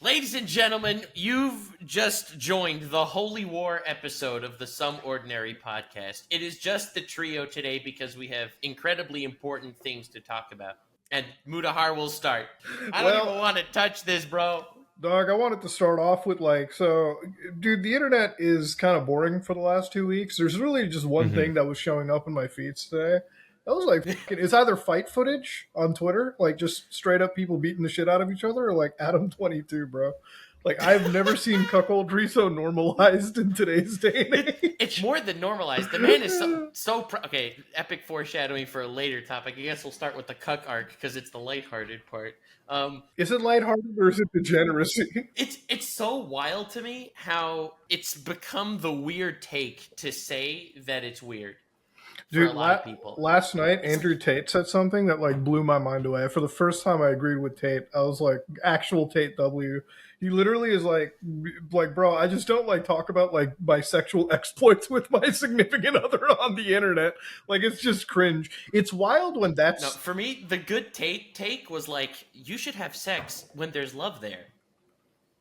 Ladies and gentlemen, you've just joined the Holy War episode of the Some Ordinary podcast. It is just the trio today because we have incredibly important things to talk about. And Mudahar will start. I don't even want to touch this, bro. Dog, I wanted to start off with dude, the internet is kind of boring for the last 2 weeks. There's really just one thing that was showing up in my feeds today. That was like, it's either fight footage on Twitter, like just straight up people beating the shit out of each other, or like Adam22, bro. Like, I've never seen cuckoldry so normalized in today's day and age. It's more than normalized. The man is okay, epic foreshadowing for a later topic. I guess we'll start with the cuck arc because it's the lighthearted part. Is it lighthearted or is it degeneracy? It's so wild to me how it's become the weird take to say that it's weird. Dude, for a lot of people. Last night, Andrew Tate said something that like blew my mind away. For the first time I agreed with Tate. I was like, actual Tate W. He literally is like, bro, I just don't like talk about like my sexual exploits with my significant other on the internet. Like, it's just cringe. It's wild when that's... No, for me, the good Tate take was like, you should have sex when there's love there.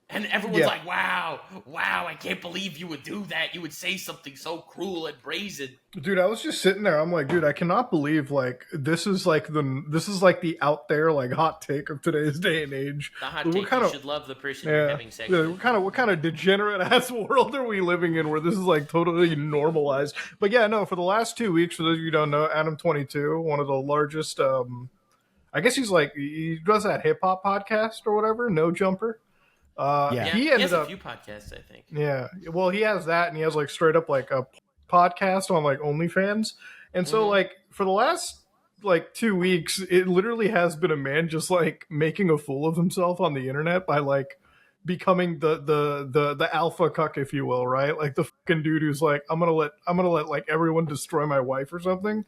And everyone's like, wow, I can't believe you would do that. You would say something so cruel and brazen. Dude, I was just sitting there. I'm like, dude, I cannot believe like this is like the out there like hot take of today's day and age. The hot take, you should love the person you're having sex with. What kind of degenerate ass world are we living in where this is like totally normalized? But yeah, no, for the last 2 weeks, for those of you who don't know, Adam22, one of the largest I guess he does that hip hop podcast or whatever, No Jumper. He has a few podcasts, I think. Yeah, well, he has that, and he has like straight up like a podcast on like OnlyFans, and so like for the last like 2 weeks, it literally has been a man just like making a fool of himself on the internet by like becoming the alpha cuck, if you will, right? Like the fucking dude who's like, I'm gonna let like everyone destroy my wife or something.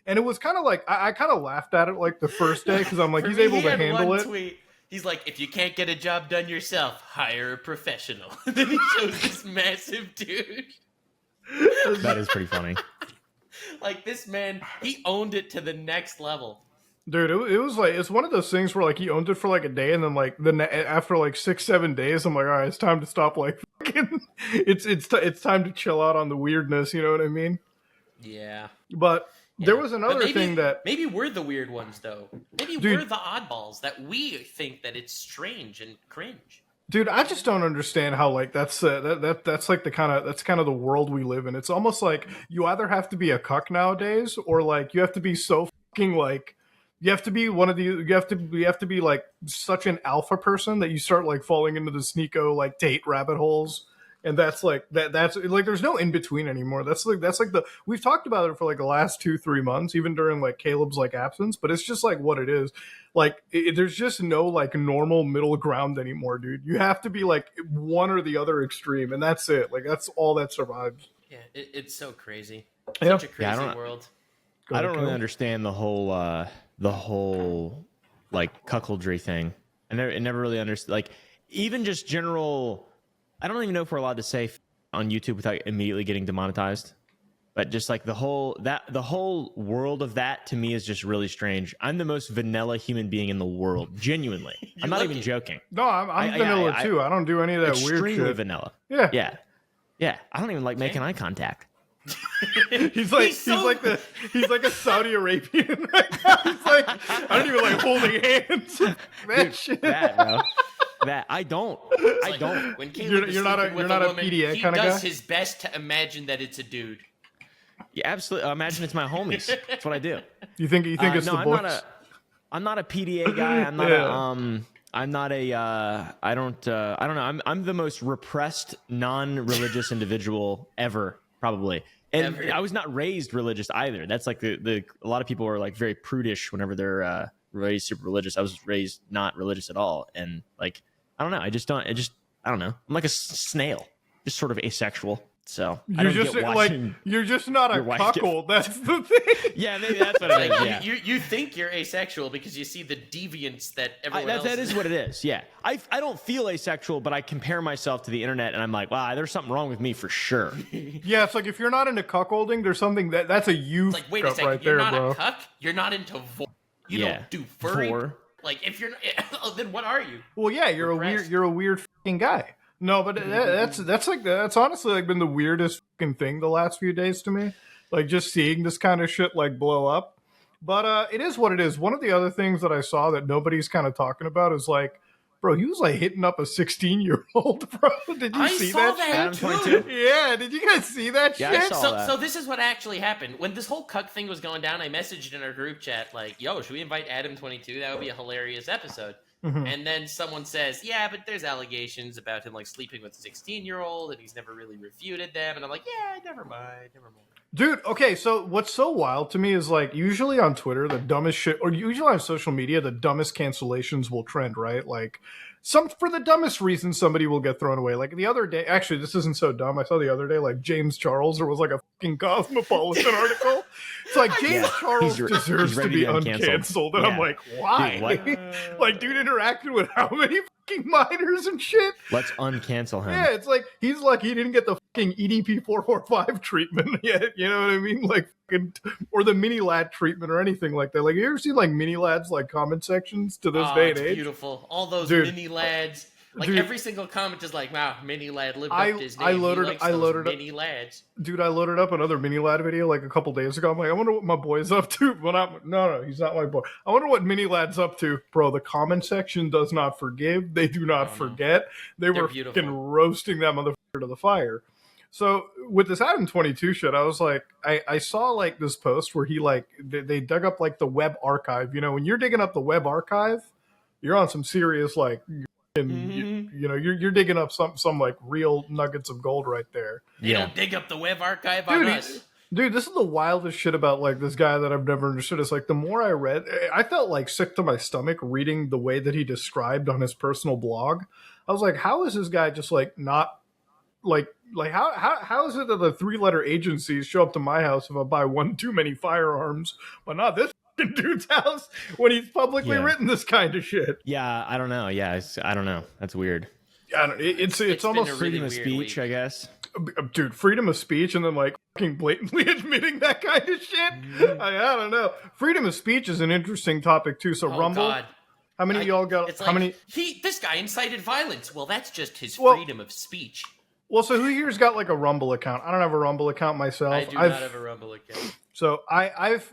And it was kind of like I kind of laughed at it like the first day because I'm like, he's able to handle it. Tweet. He's like, if you can't get a job done yourself, hire a professional. Then he shows this massive dude. That is pretty funny. Like, this man, he owned it to the next level. Dude, it was like, it's one of those things where like he owned it for like a day, and then like after like 6-7 days, I'm like, all right, it's time to stop. Like, fucking, it's time to chill out on the weirdness. You know what I mean? Yeah. But there was another thing that... Maybe we're the weird ones, though. Maybe we're the oddballs, that we think that it's strange and cringe. Dude, I just don't understand how, like, that's like that's kind of the world we live in. It's almost like you either have to be a cuck nowadays, or, like, you have to be so fucking, like... You have to be one of the... You have to be, like, such an alpha person that you start, like, falling into the Sneeko, like, Tate rabbit holes. And that's like that's like there's no in between anymore. That's like the we've talked about it for like the last 2-3 months, even during like Caleb's like absence. But it's just like what it is. Like there's just no like normal middle ground anymore, dude. You have to be like one or the other extreme, and that's it. Like that's all that survives. Yeah, it's so crazy. Such a crazy world. I don't really understand the whole like cuckoldry thing. I never really understood. Like even just general. I don't even know if we're allowed to say on YouTube without immediately getting demonetized, but just like the whole world of that to me is just really strange. I'm the most vanilla human being in the world, genuinely. I'm not even joking. No, I'm vanilla too. I don't do any of that weird shit. Extremely vanilla. Yeah. I don't even like making eye contact. he's like a Saudi Arabian right now. He's like, I don't even like holding hands. Dude, shit. That, bro. That I don't. When Caleb you're not a PDA kind of guy. He does his best to imagine that it's a dude. Yeah, absolutely. Imagine it's my homies. That's what I do. You think it's the books? I'm not a PDA guy. I'm not I don't know. I'm the most repressed non-religious individual ever, probably. And I was not raised religious either. That's like a lot of people are like very prudish whenever they're raised super religious. I was raised not religious at all, and like I don't know. I don't know. I'm like a snail, just sort of asexual. So you're just not a cuckold. That's the thing. Yeah, maybe that's what it is. Yeah. You think you're asexual because you see the deviance that everyone else. That is what it is. Yeah, I don't feel asexual, but I compare myself to the internet, and I'm like, wow, there's something wrong with me for sure. Yeah, it's like if you're not into cuckolding, there's something that's a youth. Like, wait a second, right you're there, not bro. a cuck. You're not into. You don't do furry. Like, if you're not, then what are you? Well, yeah, you're a weird fucking guy. No, but that's honestly like been the weirdest fucking thing the last few days to me. Like just seeing this kind of shit like blow up. But it is what it is. One of the other things that I saw that nobody's kind of talking about is like, bro, he was like hitting up a 16-year-old, bro. Did you see that shit? Yeah, did you guys see that shit? I saw that. So this is what actually happened. When this whole cuck thing was going down, I messaged in our group chat, like, yo, should we invite Adam22? That would be a hilarious episode. Mm-hmm. And then someone says, yeah, but there's allegations about him like sleeping with a 16-year-old and he's never really refuted them. And I'm like, yeah, never mind. Dude, okay, so what's so wild to me is like usually on Twitter, the dumbest shit, or usually on social media, the dumbest cancellations will trend, right? Like for the dumbest reason, somebody will get thrown away. Like the other day, actually, this isn't so dumb. I saw the other day, like James Charles, there was like a fucking Cosmopolitan article. It's like James Charles deserves to be uncanceled. And I'm like, why? Dude, like, dude interacted with how many fucking minors and shit? Let's uncancel him. Yeah, it's like he's lucky he didn't get the fucking EDP 445 treatment yet. You know what I mean? Like fucking, or the mini lad treatment or anything like that. Like, you ever seen like mini lads like comment sections to this day and age? Beautiful. All those mini lads. Like every single comment is like, wow, mini lad lived up to his name. I loaded mini lads. Dude, I loaded up another mini lad video like a couple days ago. I'm like, I wonder what my boy's up to. But no, he's not my boy. I wonder what mini lad's up to. Bro, the comment section does not forgive. They do not forget. They're were fucking roasting that motherfucker to the fire. So with this Adam22 shit, I was like, I saw like this post where he like, they dug up like the web archive. You know, when you're digging up the web archive, you're on some serious like, you know, you're digging up some like real nuggets of gold right there. You don't dig up the web archive on us. Dude, this is the wildest shit about like this guy that I've never understood. It's like the more I read, I felt like sick to my stomach reading the way that he described on his personal blog. I was like, how is this guy just like not like how is it that the 3-letter agencies show up to my house if I buy one too many firearms, but not this dude's house when he's publicly written this kind of shit? Yeah, I don't know. Yeah, I don't know. That's weird. Yeah, it's almost really freedom of speech, I guess. Dude, freedom of speech and then like fucking blatantly admitting that kind of shit. I don't know. Freedom of speech is an interesting topic too. So Rumble. God. How many of y'all got? How many? This guy incited violence. Well, that's just his freedom of speech. Well, so who here's got like a Rumble account? I don't have a Rumble account myself. I do not have a Rumble account. So I've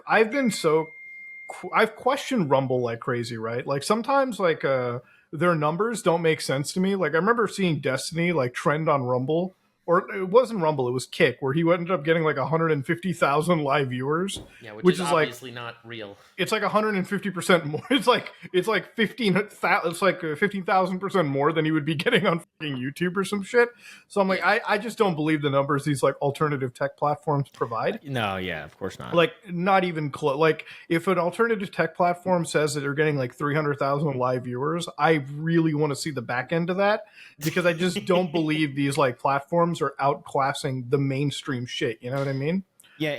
questioned Rumble like crazy, right? Like sometimes like their numbers don't make sense to me. Like I remember seeing Destiny like trend on Rumble, or it wasn't Rumble, it was Kick, where he ended up getting like 150,000 live viewers. Yeah, which is obviously not real. It's like 150% more. It's like 15,000% more than he would be getting on fucking YouTube or some shit. So I'm like, I just don't believe the numbers these like alternative tech platforms provide. No, yeah, of course not. Like not even close. Like if an alternative tech platform says that they're getting like 300,000 live viewers, I really want to see the back end of that, because I just don't believe these like platforms are outclassing the mainstream shit. You know what I mean? Yeah,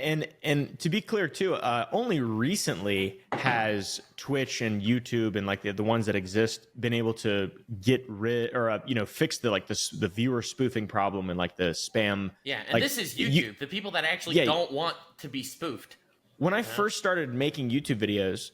and to be clear too, only recently has Twitch and YouTube and like the ones that exist been able to get rid or fix the viewer spoofing problem and like the spam. Yeah, and like, this is YouTube. The people that actually don't want to be spoofed. When I first started making YouTube videos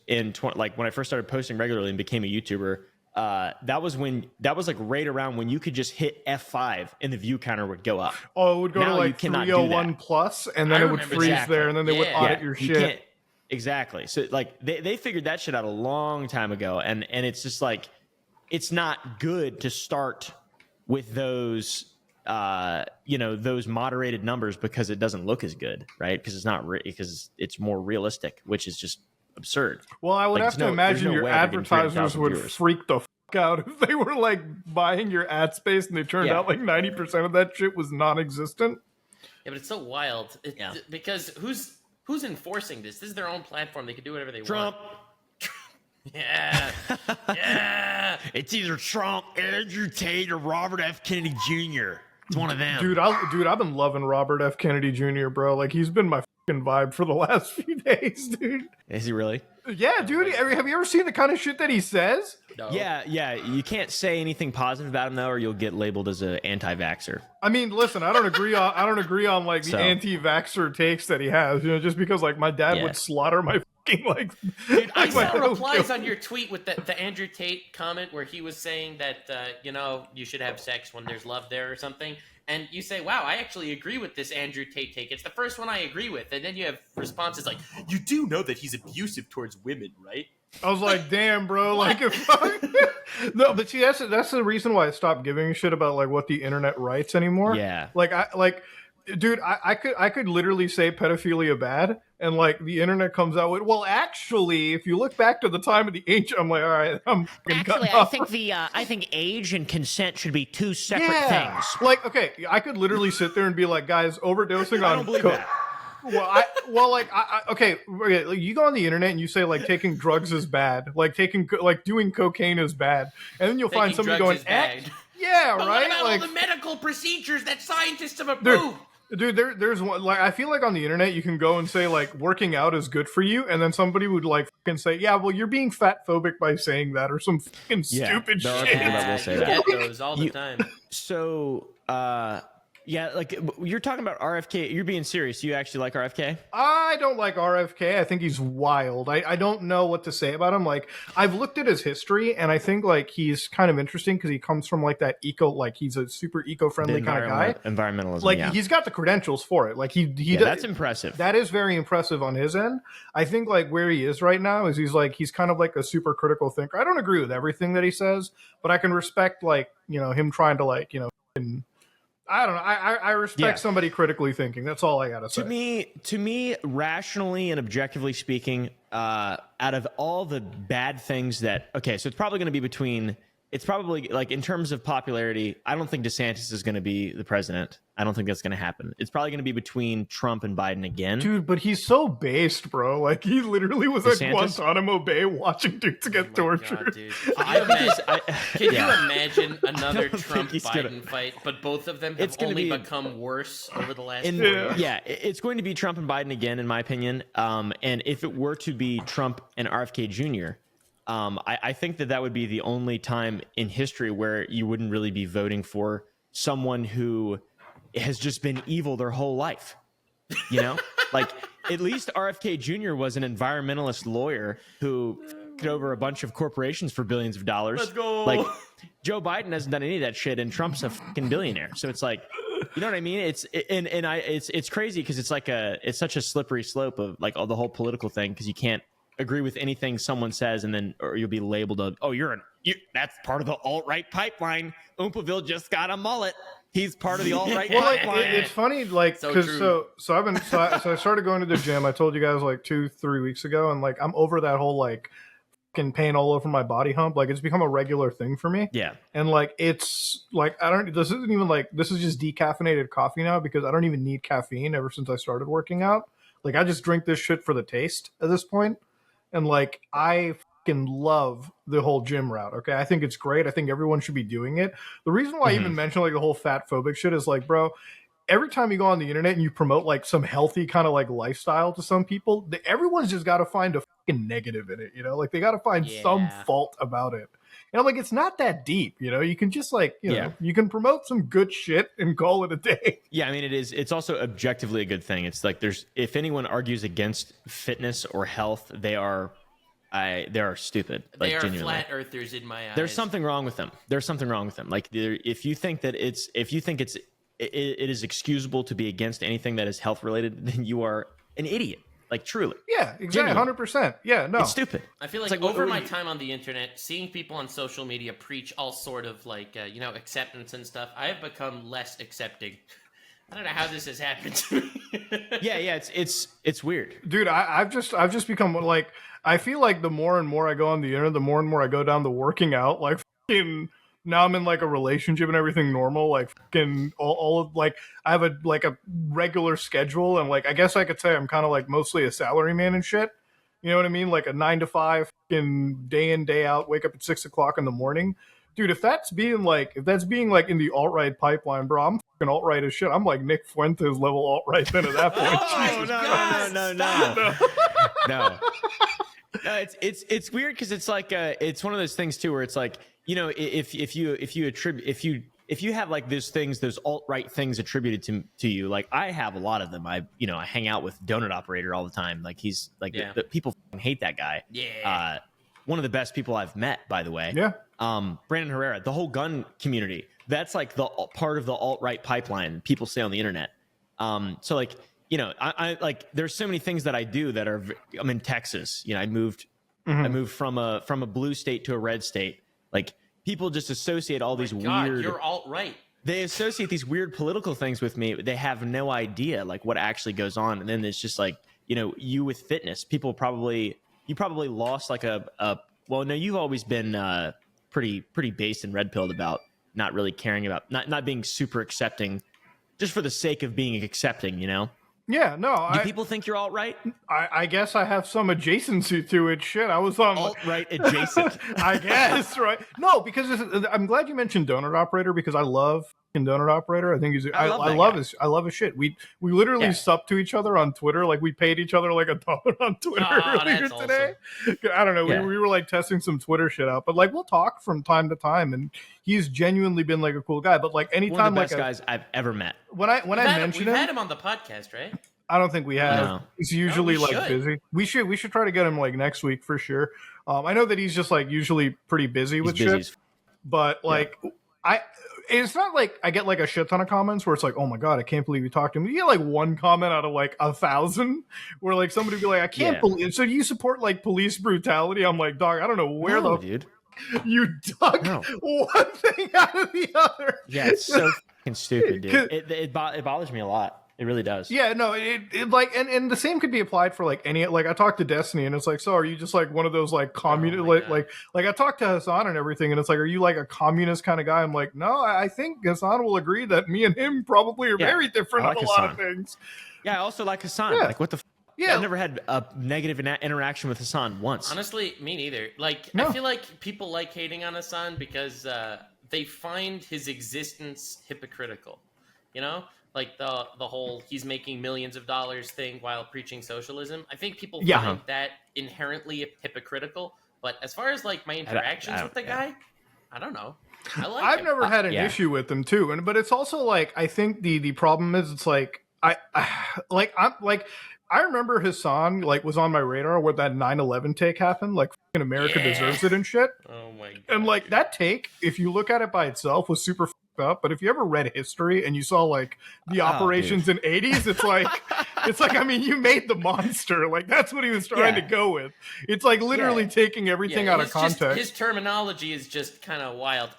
when I first started posting regularly and became a YouTuber, that was like right around when you could just hit F5 and the view counter would go up. Oh, it would go to like 301 plus, and then it would freeze there, and then they would audit your shit. Exactly. So like they figured that shit out a long time ago, and it's just like it's not good to start with those those moderated numbers because it doesn't look as good, right? Because it's not because it's more realistic, which is just absurd. Well, I would have to imagine your advertisers would freak the fuck out if they were like buying your ad space and they turned out like 90% of that shit was non-existent. Yeah, but it's so wild. Because who's enforcing this? This is their own platform. They can do whatever they want. Yeah. Yeah. It's either Trump, Andrew Tate, or Robert F. Kennedy Jr. It's one of them. Dude, I've been loving Robert F. Kennedy Jr., bro. Like, he's been my fucking vibe for the last few days, dude. Is he really? Yeah, dude. Have you ever seen the kind of shit that he says? No. Yeah. You can't say anything positive about him though, or you'll get labeled as an anti-vaxxer. I mean, listen, I don't agree on like the anti-vaxxer takes that he has. You know, just because like my dad would slaughter my fucking like. Dude, I like, my saw little replies kid. on your tweet with the Andrew Tate comment where he was saying that you should have sex when there's love there or something, and you say, "Wow, I actually agree with this Andrew Tate take. It's the first one I agree with," and then you have responses like, "You do know that he's abusive towards women, right?" I was like, damn, bro. Like, no, but see, that's the reason why I stopped giving a shit about like what the internet writes anymore. Yeah. Dude, I could literally say pedophilia bad, and like the internet comes out with, well, actually, if you look back to the time of the ancient, I'm like, all right, I'm fucking Actually, cutting I off. think I think age and consent should be two separate things. Like, okay, I could literally sit there and be like, guys, overdosing I on don't believe that. Okay, like, you go on the internet and you say like taking drugs is bad, like doing cocaine is bad, and then you'll find Taking somebody drugs going, is bad. yeah, But right, what about like, all the medical procedures that scientists have approved? dude, there's one, like, I feel like on the internet you can go and say like working out is good for you, and then somebody would like fucking say, yeah, well, you're being fat phobic by saying that, or some fucking stupid there are shit. people that will say you that. get those all the time. So, yeah, like you're talking about RFK. You're being serious. You actually like RFK? I don't like RFK. I think he's wild. I don't know what to say about him. Like, I've looked at his history, and I think like he's kind of interesting because he comes from like that like he's a super eco-friendly kind of guy. Environmentalism. Like, yeah. he's got the credentials for it. Like That's impressive. That is very impressive on his end. I think like where he is right now is he's kind of like a super critical thinker. I don't agree with everything that he says, but I can respect like, him trying to like, I don't know. I respect somebody critically thinking. That's all I gotta say. To me, rationally and objectively speaking, out of all the bad things so it's probably going to be between. It's probably like in terms of popularity, I don't think DeSantis is going to be the president. I don't think that's going to happen. It's probably going to be between Trump and Biden again. Dude, but he's so based, bro. Like, he literally was at Guantanamo Bay watching dudes get tortured. God, can you imagine another Trump-Biden fight, but both of them have only become worse over the last 4 years? Yeah, it's going to be Trump and Biden again, in my opinion. And if it were to be Trump and RFK Jr., I think that would be the only time in history where you wouldn't really be voting for someone who has just been evil their whole life. Like, at least RFK Jr. was an environmentalist lawyer who took over a bunch of corporations for billions of dollars. Let's go. Like, Joe Biden hasn't done any of that shit, and Trump's a fucking billionaire. So it's like, you know what I mean? It's crazy because it's such a slippery slope of like all the whole political thing, because you can't agree with anything someone says, and then or you'll be labeled that's part of the alt-right pipeline. Oompaville just got a mullet. He's part of the alt-right pipeline. It's funny, like, because so I started going to the gym. I told you guys like 2-3 weeks ago, and like I'm over that whole like fucking pain all over my body hump. Like, it's become a regular thing for me. Yeah, and like it's like this is just decaffeinated coffee now, because I don't even need caffeine ever since I started working out. Like, I just drink this shit for the taste at this point. And like, I fucking love the whole gym route. Okay, I think it's great. I think everyone should be doing it. The reason why I even mention like the whole fat phobic shit is like, bro, every time you go on the internet and you promote like some healthy kind of like lifestyle to some people, everyone's just got to find a fucking negative in it. Like, they got to find some fault about it. And I'm like, it's not that deep. You can just like, you can promote some good shit and call it a day. Yeah, I mean, it's also objectively a good thing. It's like, if anyone argues against fitness or health, they are stupid. Like, they are genuinely flat earthers in my eyes. There's something wrong with them. Like, if you think it is excusable to be against anything that is health related, then you are an idiot. Like, truly. Yeah, exactly. 100%. Yeah, no. It's stupid. I feel like over my time on the internet, seeing people on social media preach all sort of like, acceptance and stuff, I have become less accepting. I don't know how this has happened to me. yeah, it's weird. Dude, I've just become like, I feel like the more and more I go on the internet, the more and more I go down the working out, like fucking now I'm in like a relationship and everything normal, like fucking all of like I have a regular schedule, and like I guess I could say I'm kind of like mostly a salaryman and shit. You know what I mean? Like a 9 to 5 fucking day in day out, wake up at 6 o'clock in the morning. Dude, if that's being like in the alt-right pipeline, bro, I'm fucking alt-right as shit. I'm like Nick Fuentes level alt-right then at that point. No. No, it's weird because it's like it's one of those things too where it's like, if you if you have like those things, those alt-right things attributed to you, like I have a lot of them. I hang out with Donut Operator all the time. Like he's like the people hate that guy. Yeah. One of the best people I've met, by the way. Yeah. Brandon Herrera, the whole gun community. That's like the part of the alt-right pipeline people say on the internet. So like, I like there's so many things that I do that are. I'm in Texas. I moved from a blue state to a red state. Like people just associate all these weird. You're alt-right. They associate these weird political things with me. They have no idea like what actually goes on. And then it's just like you with fitness. You probably lost like well, no, you've always been pretty based and red pilled about not really caring about not being super accepting, just for the sake of being accepting. Yeah, no. Do people think you're alt-right? I guess I have some adjacency to it. Shit, I was on alt-right adjacent. I guess, right? No, because I'm glad you mentioned Donut Operator because I love Donut Operator. I think I love his shit. We literally subbed to each other on Twitter. Like we paid each other like $1 on Twitter earlier today. Awesome. I don't know. Yeah. We were like testing some Twitter shit out, but like we'll talk from time to time, and he's genuinely been like a cool guy. But like anytime, one of the best guys I've ever met. We've had him on the podcast, right? I don't think we have. No. He's usually busy. We should try to get him like next week for sure. I know that he's just like usually pretty busy with shit, but like it's not like I get like a shit ton of comments where it's like, oh my god, I can't believe you talked to him. You get like one comment out of like 1,000 where like somebody be like, I can't believe. So do you support like police brutality? I'm like, dog, I don't know where dude. You dug one thing out of the other. Yeah, it's so fucking stupid, dude. It bothers me a lot. It really does. Yeah, no, it like, and the same could be applied for like any, like I talked to Destiny and it's like, so are you just like one of those like communist, like I talked to Hassan and everything and it's like, are you like a communist kind of guy? I'm like, no, I think Hassan will agree that me and him probably are very different on a lot of things. Yeah, I also like Hassan. Yeah. Like what the yeah. I've never had a negative interaction with Hassan once. Honestly, me neither. Like, I feel like people like hating on Hassan because they find his existence hypocritical, Like the whole he's making millions of dollars thing while preaching socialism. I think people find that inherently hypocritical. But as far as like my interactions with the guy, I don't know. I've never had an issue with him too, but it's also like I think the problem is it's like I remember Hassan like was on my radar where that 9/11 take happened, like fucking America deserves it and shit. Oh my god! And like that take, if you look at it by itself, was super up, but if you ever read history and you saw like the operations in 80s, it's like I mean you made the monster, like that's what he was trying to go with. It's like literally taking everything out of context. His terminology is just kind of wild.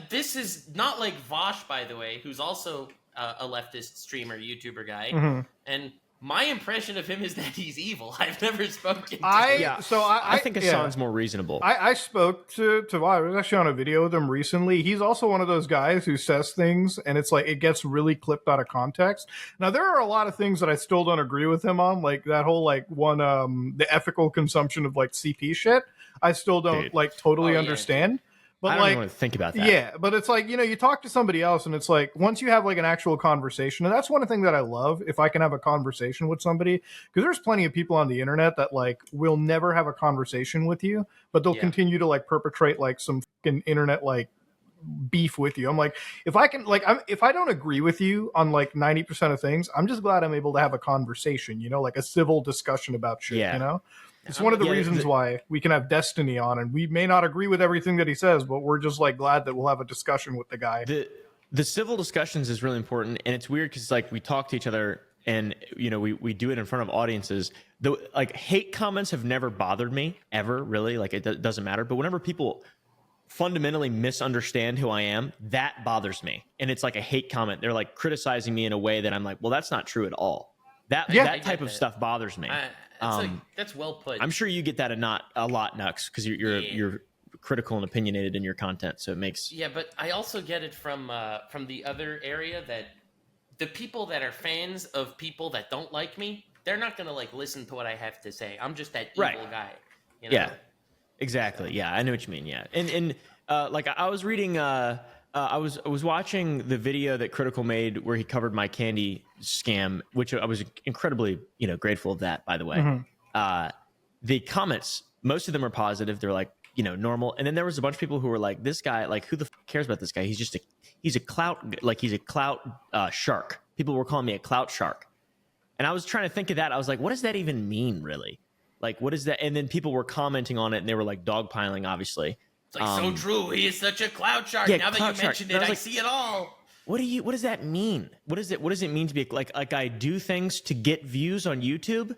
This is not like Vosh, by the way, who's also a leftist streamer YouTuber guy, and my impression of him is that he's evil. I've never spoken to him. I think Hassan's more reasonable. I spoke to I was actually on a video with him recently. He's also one of those guys who says things and it's like it gets really clipped out of context. Now there are a lot of things that I still don't agree with him on, like that whole like the ethical consumption of like CP shit. I still don't like totally understand. But I don't even want to think about that. Yeah, but it's like, you talk to somebody else and it's like, once you have like an actual conversation, and that's one thing that I love, if I can have a conversation with somebody, because there's plenty of people on the internet that like will never have a conversation with you, but they'll continue to like perpetrate like some fucking internet like beef with you. I'm like, if I can like, if I don't agree with you on like 90% of things, I'm just glad I'm able to have a conversation, like a civil discussion about shit, It's one of the reasons why we can have Destiny on, and we may not agree with everything that he says, but we're just like glad that we'll have a discussion with the guy. The civil discussions is really important, and it's weird because like we talk to each other, and we do it in front of audiences. Like hate comments have never bothered me ever, really. Like it doesn't matter. But whenever people fundamentally misunderstand who I am, that bothers me, and it's like a hate comment. They're like criticizing me in a way that I'm like, well, that's not true at all. That type of stuff bothers me. That's well put. I'm sure you get that a lot, Nux, because you're critical and opinionated in your content, so it makes. Yeah, but I also get it from the other area that the people that are fans of people that don't like me, they're not gonna like listen to what I have to say. I'm just that evil guy. Yeah, exactly. Yeah, I know what you mean. Yeah, and like I was reading. I was watching the video that Critical made where he covered my candy scam, which I was incredibly, grateful of that, by the way. Mm-hmm. The comments, most of them are positive. They're like, normal. And then there was a bunch of people who were like, this guy, like, who the cares about this guy? He's a clout shark. People were calling me a clout shark. And I was trying to think of that. I was like, what does that even mean, really? Like, what is that? And then people were commenting on it, and they were like dogpiling, obviously. It's like, so true. He is such a clout shark. Yeah, now that you mentioned it, I see it all. What does that mean? What does it mean to be like I do things to get views on YouTube?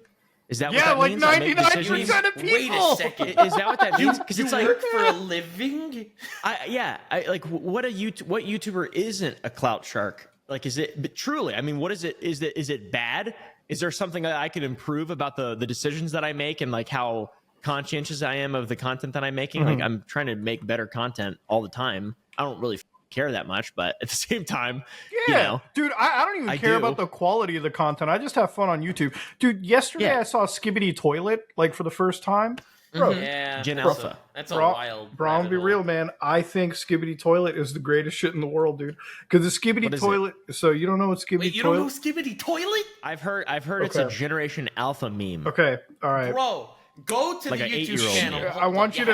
Is that what that means? 99% of people. Wait a second. Is that what that means? Because it's like work for a living. I like what YouTuber isn't a clout shark? Like, is it? But truly, I mean, what is it? Is it bad? Is there something that I could improve about the decisions that I make and like how conscientious I am of the content that I'm making? Like, I'm trying to make better content all the time. I don't really care that much, but at the same time, dude, I don't even care about the quality of the content. I just have fun on YouTube. Dude, yesterday I saw Skibidi Toilet like for the first time. Bro, Yeah, Gen Alpha. That's a wild. Bro, I'm gonna be real, man. I think Skibidi Toilet is the greatest shit in the world, dude. Because the Skibidi Toilet. So you don't know what Skibidi Toilet? You don't know Skibidi Toilet? I've heard it's a Generation Alpha meme. Okay, all right, bro. Go to like the YouTube channel. I want you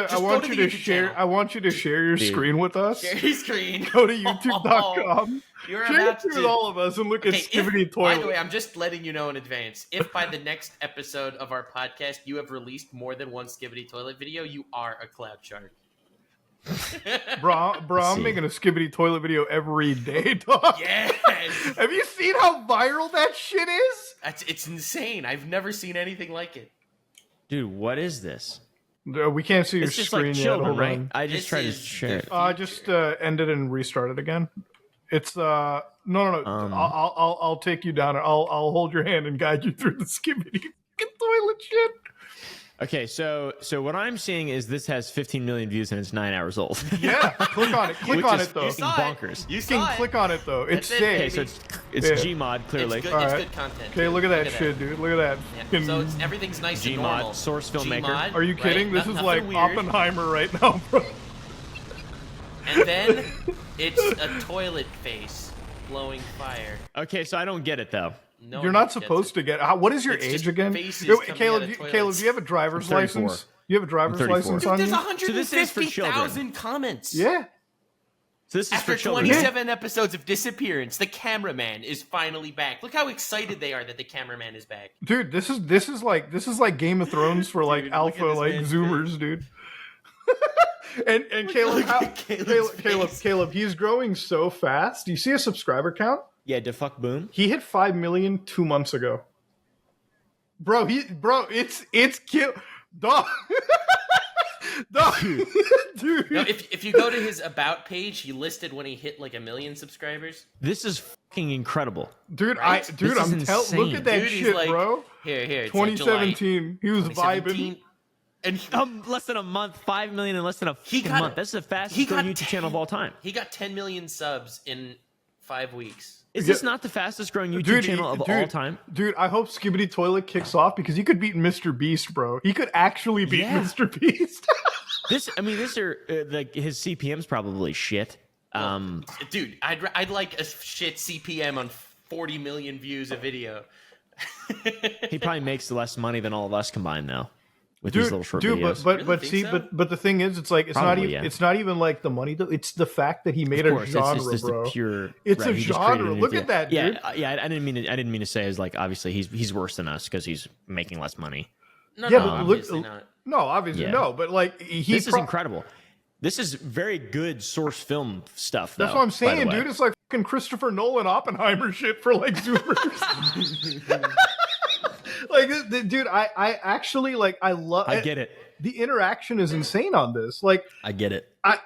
to share your screen with us. Share your screen. Go to youtube.com. You're share about it with all of us and look at Skibidi Toilet. By the way, I'm just letting you know in advance. If by the next episode of our podcast you have released more than one Skibidi Toilet video, you are a cloud shark. bro, I'm making a Skibidi Toilet video every day, dog. Yes. Have you seen how viral that shit is? It's insane. I've never seen anything like it. Dude, what is this? We can't see your It's just screen like yet. children, Hold right? on. I just tried to share it. Just end it and restart it again. It's no. I'll take you down. I'll hold your hand and guide you through the Skibidi Toilet shit. Okay, so what I'm seeing is this has 15 million views and it's 9 hours old. Yeah, click on it. Click on it though. You saw bonkers. It. You can click on it though. It's That's safe. Okay, so it's Gmod clearly. It's good, All it's good content. Okay, look at that shit, dude. Look at that. Yeah. So everything's nice and normal. Gmod, source filmmaker. Gmod, Are you kidding? right? This is Nothing like weird. Oppenheimer right now, bro. And then it's a toilet face blowing fire. Okay, so I don't get it though. No, You're not supposed to get. What is your It's age just again? faces coming Caleb, out of toilets. Caleb, do you have a driver's 34. license? You have a driver's 34. license Dude, on there's you? So this is for children. 150,000 comments. Yeah. So this is After for children. 27 episodes of disappearance, the cameraman is finally back. Look how excited they are that the cameraman is back. Dude, this is like Game of Thrones for like Dude, alpha look at like this zoomers, dude. and Caleb, look at Caleb's Caleb, he's growing so fast. Do you see a subscriber count? Yeah, defuck boom. He hit 5 million 2 months ago. Bro, it's kill dog. Dog. Dude. No, if you go to his about page, he listed when he hit like 1 million subscribers. This is fucking incredible. Dude, Right? This is insane. look at that Dude, he's shit, like, bro. Here. It's like 2017. He was 2017. vibing. And Less than a month, 5 million in less than a He fucking got- month. That's the he fastest growing got YouTube channel of all time. he got 10 million subs in 5 weeks. Is this not the fastest growing YouTube channel of all time? Dude, I hope Skibidi Toilet kicks off because he could beat MrBeast, bro. He could actually beat MrBeast. His CPM's probably shit. Dude, I'd like a shit CPM on 40 million views a video. He probably makes less money than all of us combined though, with Dude, these little short videos. but the thing is, it's like Probably, it's not even like the money though. It's the fact that he made a genre, it's just bro. a pure. It's right, a he just created genre. a new Look thing. at that, dude. Yeah. I didn't mean to say is like obviously he's worse than us because he's making less money. No, Yeah, no, but obviously not. No, obviously Yeah. no. But like This is incredible. This is very good source film stuff. That's though, what I'm by the saying, way. dude. It's like fucking Christopher Nolan Oppenheimer shit for like zoomers. Like, dude, I actually like. I love. I get it. The interaction is insane on this. Like, I get it. I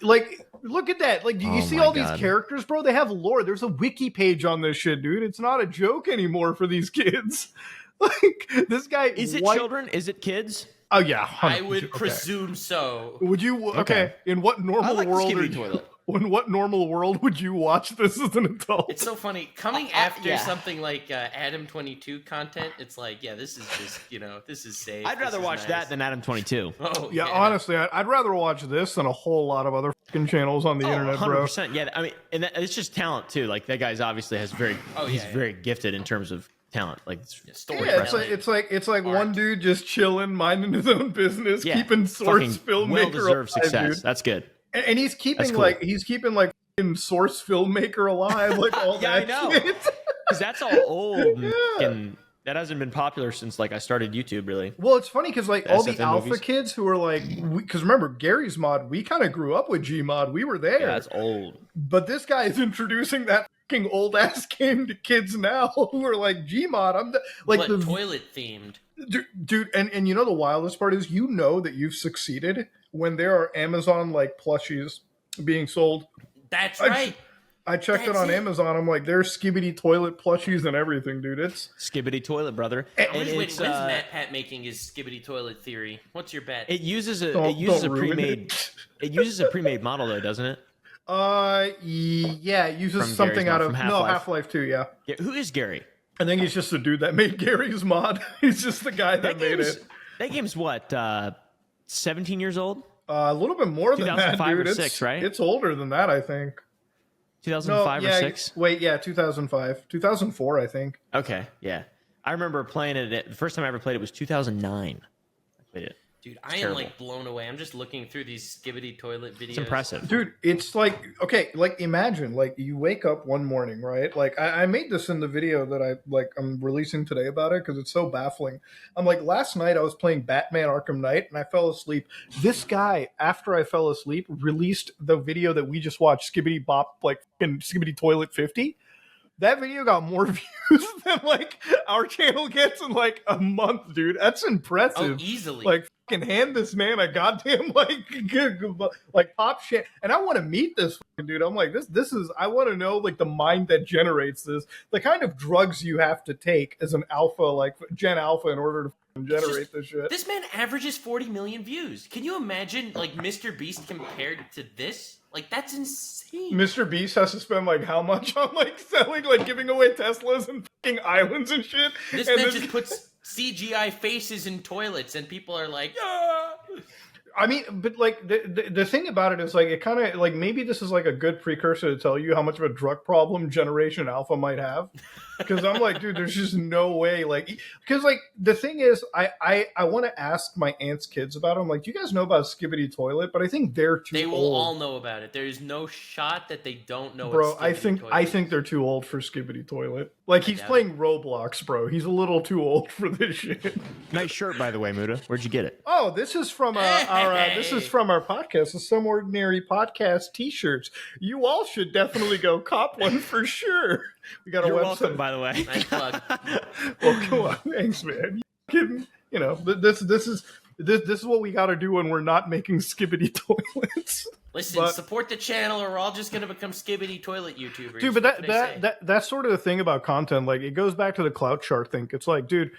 like. Look at that. Like, you see my all God. these characters, bro? They have lore. There's a wiki page on this shit, dude. It's not a joke anymore for these kids. Like, this guy Is it children? Is it kids? Oh yeah, I would okay. presume so. Would you? Okay. In what normal like the world? Skibidi Toilet. In what normal world would you watch this as an adult? It's so funny. Coming after something like Adam 22 content, it's like, yeah, this is just, this is safe. I'd rather this is watch nice. that than Adam 22. Oh, Yeah, honestly, I'd rather watch this than a whole lot of other fucking channels on the internet, bro. 100%. Yeah, I mean, and it's just talent too. Like that guy's obviously has very, he's yeah. very gifted in terms of talent. Like it's like one dude just chilling, minding his own business, keeping source filmmaker well-deserved success. Dude. That's good. And he's keeping like source filmmaker alive, like all that. I know. Because that's all old and that hasn't been popular since like I started YouTube, really. Well, it's funny because like all the alpha movies. kids who are like, because remember Gary's mod, we kind of grew up with Gmod, we were there. Yeah, that's old. But this guy is introducing that fucking old ass game to kids now who are like Gmod. But toilet themed, dude. And you know the wildest part is, you know that you've succeeded when there are Amazon like plushies being sold. That's right. I checked it on Amazon. I'm like, there's Skibidi Toilet plushies and everything, dude. It's Skibidi Toilet, brother. When's Matt Pat making his Skibidi Toilet theory? What's your bet? It uses a pre-made model though, doesn't it? Yeah, it uses From something Gary's out mod, of from Half-Life. Half-Life 2, yeah. Who is Gary? I think he's just the dude that made Gary's mod. He's just the guy that made it. That game's what, 17 years old? A little bit more than that, 2005 dude. or 6, right? It's older than that, I think. 2005 or 6? Wait, yeah, 2005. 2004, I think. Okay, yeah. I remember playing it. The first time I ever played it was 2009. I played it. Dude, I am like blown away. I'm just looking through these Skibidi Toilet videos. It's impressive. Dude, it's like, okay, like imagine, like you wake up one morning, right? Like I made this in the video that I'm releasing today about it because it's so baffling. I'm like, last night I was playing Batman Arkham Knight and I fell asleep. This guy, after I fell asleep, released the video that we just watched, Skibidi Bop, like in Skibidi Toilet 50. That video got more views than like our channel gets in like a month, dude. That's impressive. Oh, easily. Like fucking hand this man a goddamn like pop shit. And I want to meet this fucking dude. I'm like, this is, I want to know like the mind that generates this, the kind of drugs you have to take as an alpha, like Gen Alpha, in order to generate this shit. This man averages 40 million views. Can you imagine like MrBeast compared to this? Like, that's insane. MrBeast has to spend like how much on like selling, like giving away Teslas and fucking islands and shit. This man just puts CGI faces in toilets and people are like, ah! I mean, but like the thing about it is like, it kind of like, maybe this is like a good precursor to tell you how much of a drug problem Generation Alpha might have. Because I'm like, dude, there's just no way. Like, because like the thing is, I want to ask my aunt's kids about it. I'm like, do you guys know about Skibidi Toilet? But I think they're too old. They will all know about it. There is no shot that they don't know. Bro, what I think they're too old for Skibidi Toilet. Like, he's playing Roblox, bro. He's a little too old for this shit. Nice shirt, by the way, Muda. Where'd you get it? Oh, this is from our podcast, the Some Ordinary Podcast T-shirts. You all should definitely go cop one for sure. We got a You're website. welcome, by the way. Nice plug. Well, come on, thanks, man. You kidding? You know, this is what we got to do when we're not making Skibidi Toilets. Listen, support the channel, or we're all just gonna become Skibidi Toilet YouTubers. Dude, but that's sort of the thing about content. Like, it goes back to the clout chart thing. It's like, dude,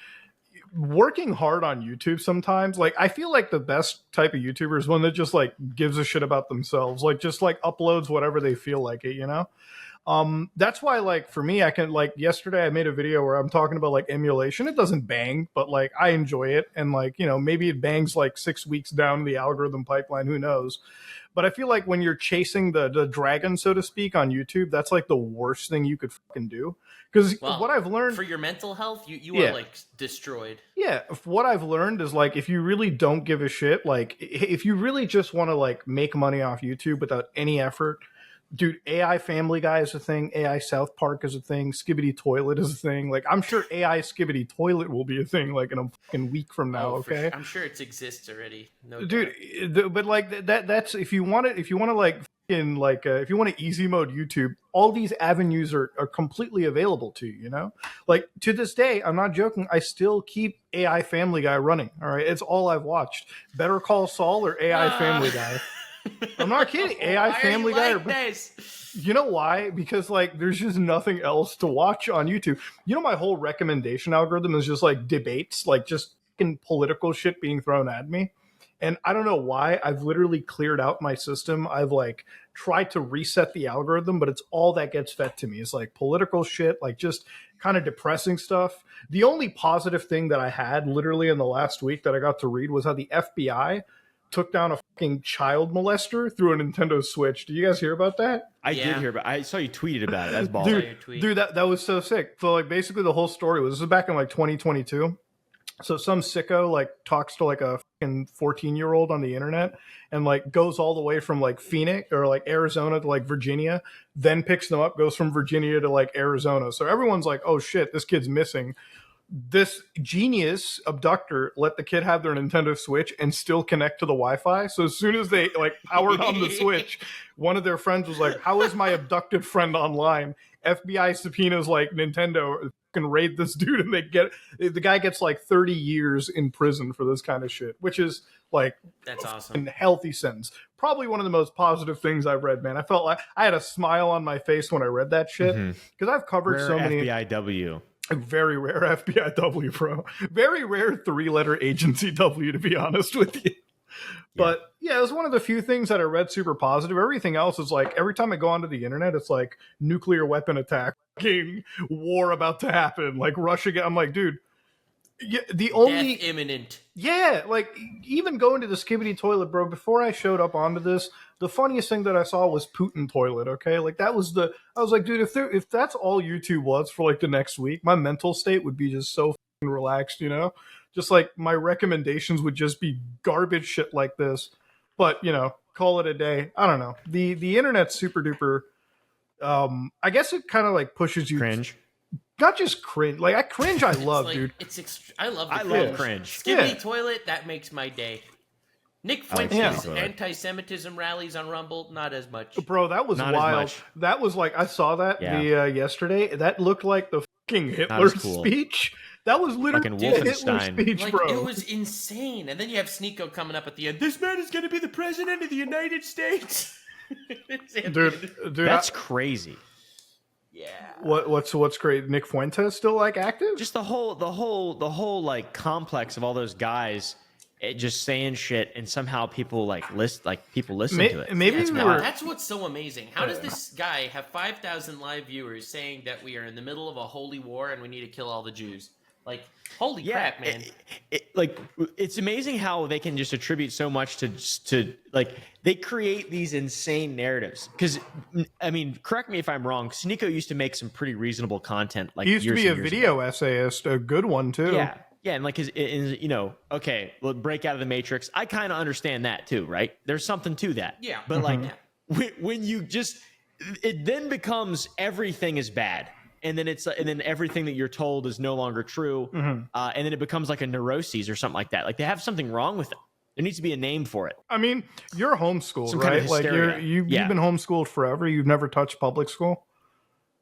working hard on YouTube sometimes, like, I feel like the best type of YouTuber is one that just like gives a shit about themselves, like just like uploads whatever they feel like it, you know. That's why, like, for me, I can, like, yesterday I made a video where I'm talking about like emulation. It doesn't bang, but like I enjoy it, and like, you know, maybe it bangs like 6 weeks down the algorithm pipeline, who knows. But I feel like when you're chasing the dragon, so to speak, on YouTube, that's like the worst thing you could fucking do. Because what I've learned, for your mental health, you are like destroyed. Yeah, what I've learned is like, if you really don't give a shit, like if you really just want to like make money off YouTube without any effort, dude, AI Family Guy is a thing. AI South Park is a thing. Skibidi Toilet is a thing. Like, I'm sure AI Skibidi Toilet will be a thing like in a fucking week from now. Okay, sure. I'm sure it exists already. No dude, but like that's if you want to like in like if you want to easy mode YouTube, all these avenues are completely available to you. You know, like to this day, I'm not joking. I still keep AI Family Guy running. All right, it's all I've watched. Better Call Saul or AI Family Guy. I'm not kidding. AI Family Guy. You know why? Because like there's just nothing else to watch on YouTube. You know, my whole recommendation algorithm is just like debates, like just fucking political shit being thrown at me. And I don't know why. I've literally cleared out my system. I've like tried to reset the algorithm, but it's all that gets fed to me. It's like political shit, like just kind of depressing stuff. The only positive thing that I had literally in the last week that I got to read was how the FBI took down a fucking child molester through a Nintendo Switch. Did you guys hear about that? I did hear about. I saw you tweeted about it. That's Saw baller. your tweet. Dude, that was so sick. So like basically the whole story was, this was back in like 2022. So some sicko like talks to like a fucking 14-year-old on the internet and like goes all the way from like Phoenix or like Arizona to like Virginia, then picks them up, goes from Virginia to like Arizona. So everyone's like, oh shit, this kid's missing. This genius abductor let the kid have their Nintendo Switch and still connect to the Wi-Fi. So as soon as they like powered on the Switch, one of their friends was like, how is my abducted friend online? FBI subpoenas like Nintendo can raid this dude, and the guy gets like 30 years in prison for this kind of shit, which is like That's awesome. a healthy sentence. Probably one of the most positive things I've read, man. I felt like I had a smile on my face when I read that shit because I've covered Rare so many FBIW. very rare FBI W, bro. Very rare 3-letter agency W, to be honest with you. But yeah, it was one of the few things that I read super positive. Everything else is like, every time I go onto the internet, it's like nuclear weapon attack, fucking war about to happen, like Russia. I'm like, dude, the only Death imminent. Yeah, like even going to the Skibidi Toilet, bro, before I showed up onto this, the funniest thing that I saw was Putin Toilet, okay? Like I was like, dude, if that's all YouTube was for like the next week, my mental state would be just so fucking relaxed, you know? Just like my recommendations would just be garbage shit like this. But, you know, call it a day. I don't know. The internet's super duper I guess it kind of like pushes you Cringe. not just cringe. Like I cringe, I love, like, dude. I love the I love cringe. Skibidi Yeah. Toilet, that makes my day. Nick I like Fuentes' Skibidi Toilet. anti-Semitism rallies on Rumble, not as much. Bro, that was Not as wild. much. That was like, I saw that Yeah. yesterday. That looked like the fucking Hitler cool. speech. That was literally Fucking the Hitler Wolfenstein. speech, Like, bro. it was insane. And then you have Sneeko coming up at the end. This man is going to be the president of the United States. dude, That's crazy. Yeah. what's great? Nick Fuentes still like active? Just the whole like complex of all those guys just saying shit, and somehow people listen to it. Maybe That's, we wild. were. That's what's so amazing. How does this guy have 5,000 live viewers saying that we are in the middle of a holy war and we need to kill all the Jews? Like, holy crap, man. It's amazing how they can just attribute so much to like, they create these insane narratives. Because I mean, correct me if I'm wrong, Sneeko used to make some pretty reasonable content. Like, He used to years be a and years video ago. essayist, a good one too. Yeah, and like you know, okay, well, break out of the Matrix. I kind of understand that too, right? There's something to that. Yeah. But like, Yeah. when you just, it then becomes everything is bad, and then everything that you're told is no longer true, and then it becomes like a neuroses or something like that. Like they have something wrong with it. There needs to be a name for it. I mean, you're homeschooled, Some right? kind of Like hysteria. you've Yeah. been homeschooled forever. You've never touched public school.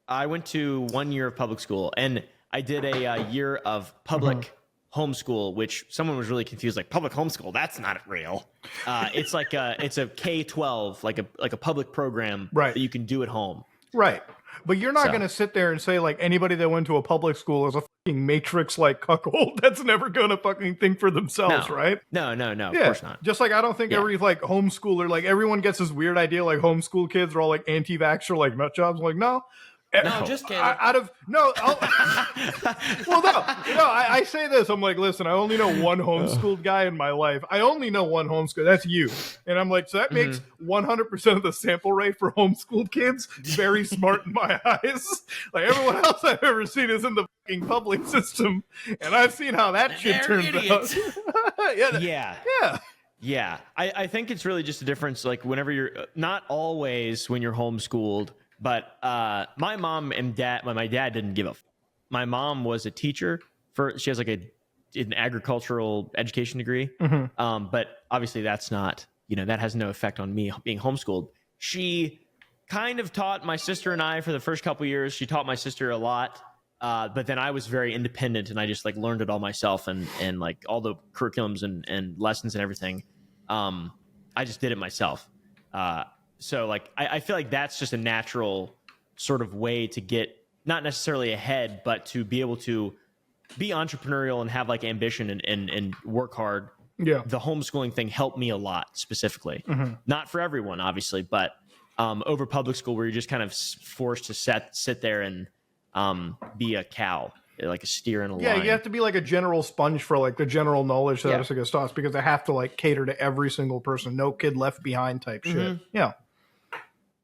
I went to 1 year of public school, and I did a year of public homeschool, which someone was really confused. Like, public homeschool, that's not real. It's like it's a K-12, like a public program Right. that you can do at home. Right. But you're not So- going to sit there and say, like, anybody that went to a public school is a fucking Matrix like cuckold that's never going to fucking think for themselves, No. right? No, of course not. Just like I don't think Yeah. every like homeschooler, like everyone gets this weird idea, like homeschool kids are all like anti-vaxxer, like nut jobs. I'm like, no. No, just kidding. I say this. I'm like, listen, I only know one homeschooled guy in my life. I only know one homeschool. That's you. And I'm like, so that makes 100% of the sample rate for homeschooled kids very smart in my eyes. Like everyone else I've ever seen is in the fucking public system, and I've seen how that shit They're turns idiots. out. Yeah. Yeah. I think it's really just a difference. Like, whenever you're not always when you're homeschooled, but my mom and dad, my dad didn't give a my mom was a teacher she has like an agricultural education degree. But obviously that's not, that has no effect on me being homeschooled. She kind of taught my sister and I for the first couple years. She taught my sister a lot. But then I was very independent, and I just like learned it all myself, and like all the curriculums and lessons and everything. I just did it myself. So like, I feel like that's just a natural sort of way to get not necessarily ahead, but to be able to be entrepreneurial and have like ambition and work hard. Yeah. The homeschooling thing helped me a lot specifically. Not for everyone, obviously, but over public school, where you're just kind of forced to sit there and be a cow. like a steer in a Yeah, line. you have to be like a general sponge for like the general knowledge that Yeah. Jessica Stoss because they have to like cater to every single person, no kid left behind type shit. Yeah.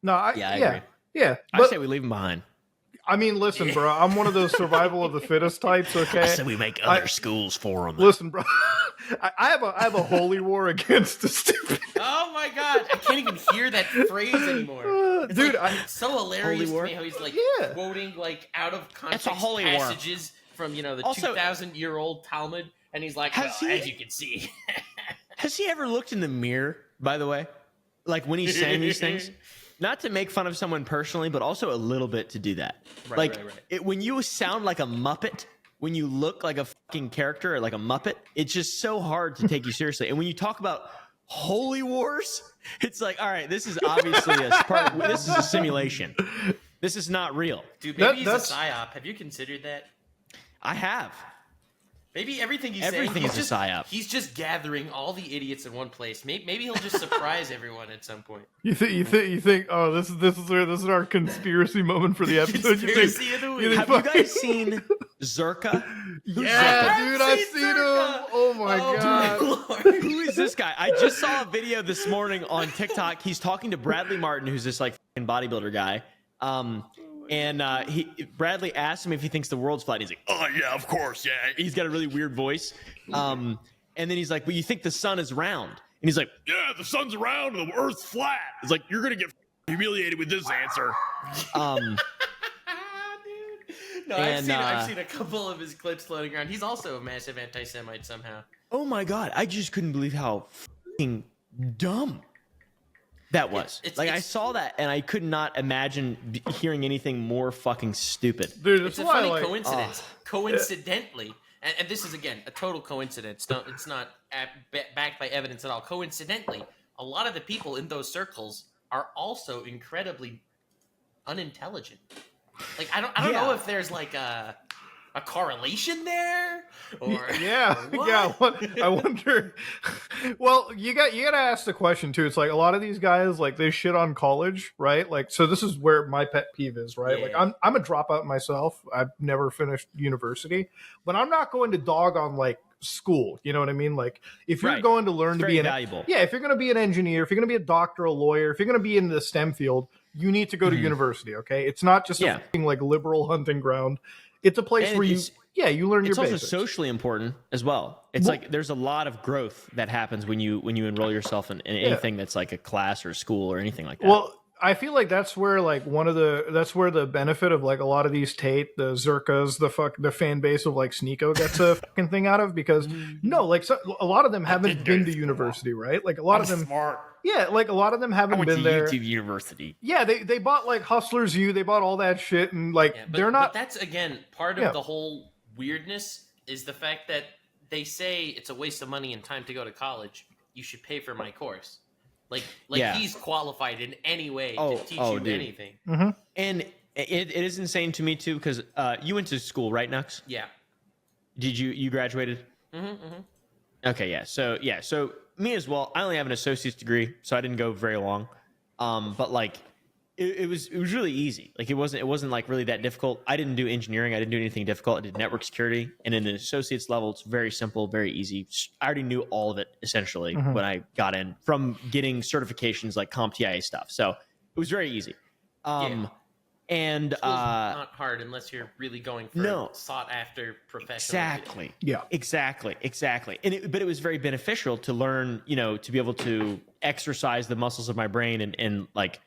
No, I agree. Yeah, I but say we leave them behind. I mean, listen, bro, I'm one of those survival of the fittest types. Okay, I say we make other schools for them. listen, bro, I have a holy war against the stupid. Oh my god, I can't even hear that phrase anymore. It's Dude, it's so hilarious to war? me how he's like Yeah. quoting like out of context It's a holy war. passages from the Also- 2,000-year-old Talmud, and he's like, Has well, he- as you can see. Has he ever looked in the mirror, by the way? Like when he's saying these things? Not to make fun of someone personally, but also a little bit to do that. Right, like right. When you sound like a Muppet, when you look like a fucking character or like a Muppet, it's just so hard to take you seriously. And when you talk about holy wars, it's like, all right, this is obviously this is a simulation. This is not real. Dude, maybe that's- he's a psyop. Have you considered that? I have. Maybe everything he's Everything saying, is a psyop. He's just gathering all the idiots in one place. Maybe he'll just surprise everyone at some point. You think? Oh, this is our conspiracy moment for the episode. Conspiracy of the week. Have you guys seen Zerka? Yeah, I've dude, I've seen seen Zerka. him. Oh my god. Lord. Who is this guy? I just saw a video this morning on TikTok. He's talking to Bradley Martin, who's this like fucking bodybuilder guy. Bradley asked him if he thinks the world's flat. He's like, "Oh yeah, of course, yeah." He's got a really weird voice. And then he's like, "But you think the sun is round?" And he's like, "Yeah, the sun's round and the Earth's flat." It's like you're gonna get humiliated with this answer. No, And, I've seen a couple of his clips floating around. He's also a massive anti-Semite somehow. Oh my god, I just couldn't believe how fucking dumb that was. I saw that and I could not imagine hearing anything more fucking stupid. Dude, It's that's a why funny like, coincidence. Coincidentally, and this is again a total coincidence. It's not backed by evidence at all. Coincidentally, a lot of the people in those circles are also incredibly unintelligent. Like I don't know if there's like a correlation there or yeah, or what? yeah. I wonder. Well, you got to ask the question too. It's like a lot of these guys like they shit on college, right? Like, so this is where my pet peeve is, right? Yeah. Like, I'm a dropout myself. I've never finished university, but I'm not going to dog on like school. You know what I mean? Like, if you're Right. going to learn It's to very be valuable. yeah, if you're going to be an engineer, if you're going to be a doctor, a lawyer, if you're going to be in the STEM field, you need to go to university. Okay, it's not just Yeah. a fucking, like liberal hunting ground. It's a place And where you learn your It's also basics. socially important as well. It's like there's a lot of growth that happens when you enroll yourself in anything that's like a class or school or anything like that. Well, I feel like that's where like that's where the benefit of like a lot of these Tate, the Zerkas, the fan base of like Sneeko gets a fucking thing out of because no, like a lot of them haven't been to university, right? Like a lot of them, Smart. yeah, like a lot of them haven't been there. University. Yeah, they bought like Hustlers U, they bought all that shit, and like Yeah, but, they're not. But that's again part of Yeah. the whole weirdness is the fact that they say it's a waste of money and time to go to college. You should pay for my course. Like Yeah. he's qualified in any way Oh, to teach oh, you dude. anything. and it is insane to me too because you went to school, right, Nux? Yeah. Did you graduated? Okay, yeah. So me as well. I only have an associate's degree, so I didn't go very long. But like, it was really easy. Like it wasn't like really that difficult. I didn't do engineering. I didn't do anything difficult. I did network security, and in the associate's level, it's very simple, very easy. I already knew all of it essentially when I got in from getting certifications like CompTIA stuff. So it was very easy. Yeah. And School's not hard unless you're really going for no. sought after professional. exactly. Yeah. Exactly. But it was very beneficial to learn, to be able to exercise the muscles of my brain and like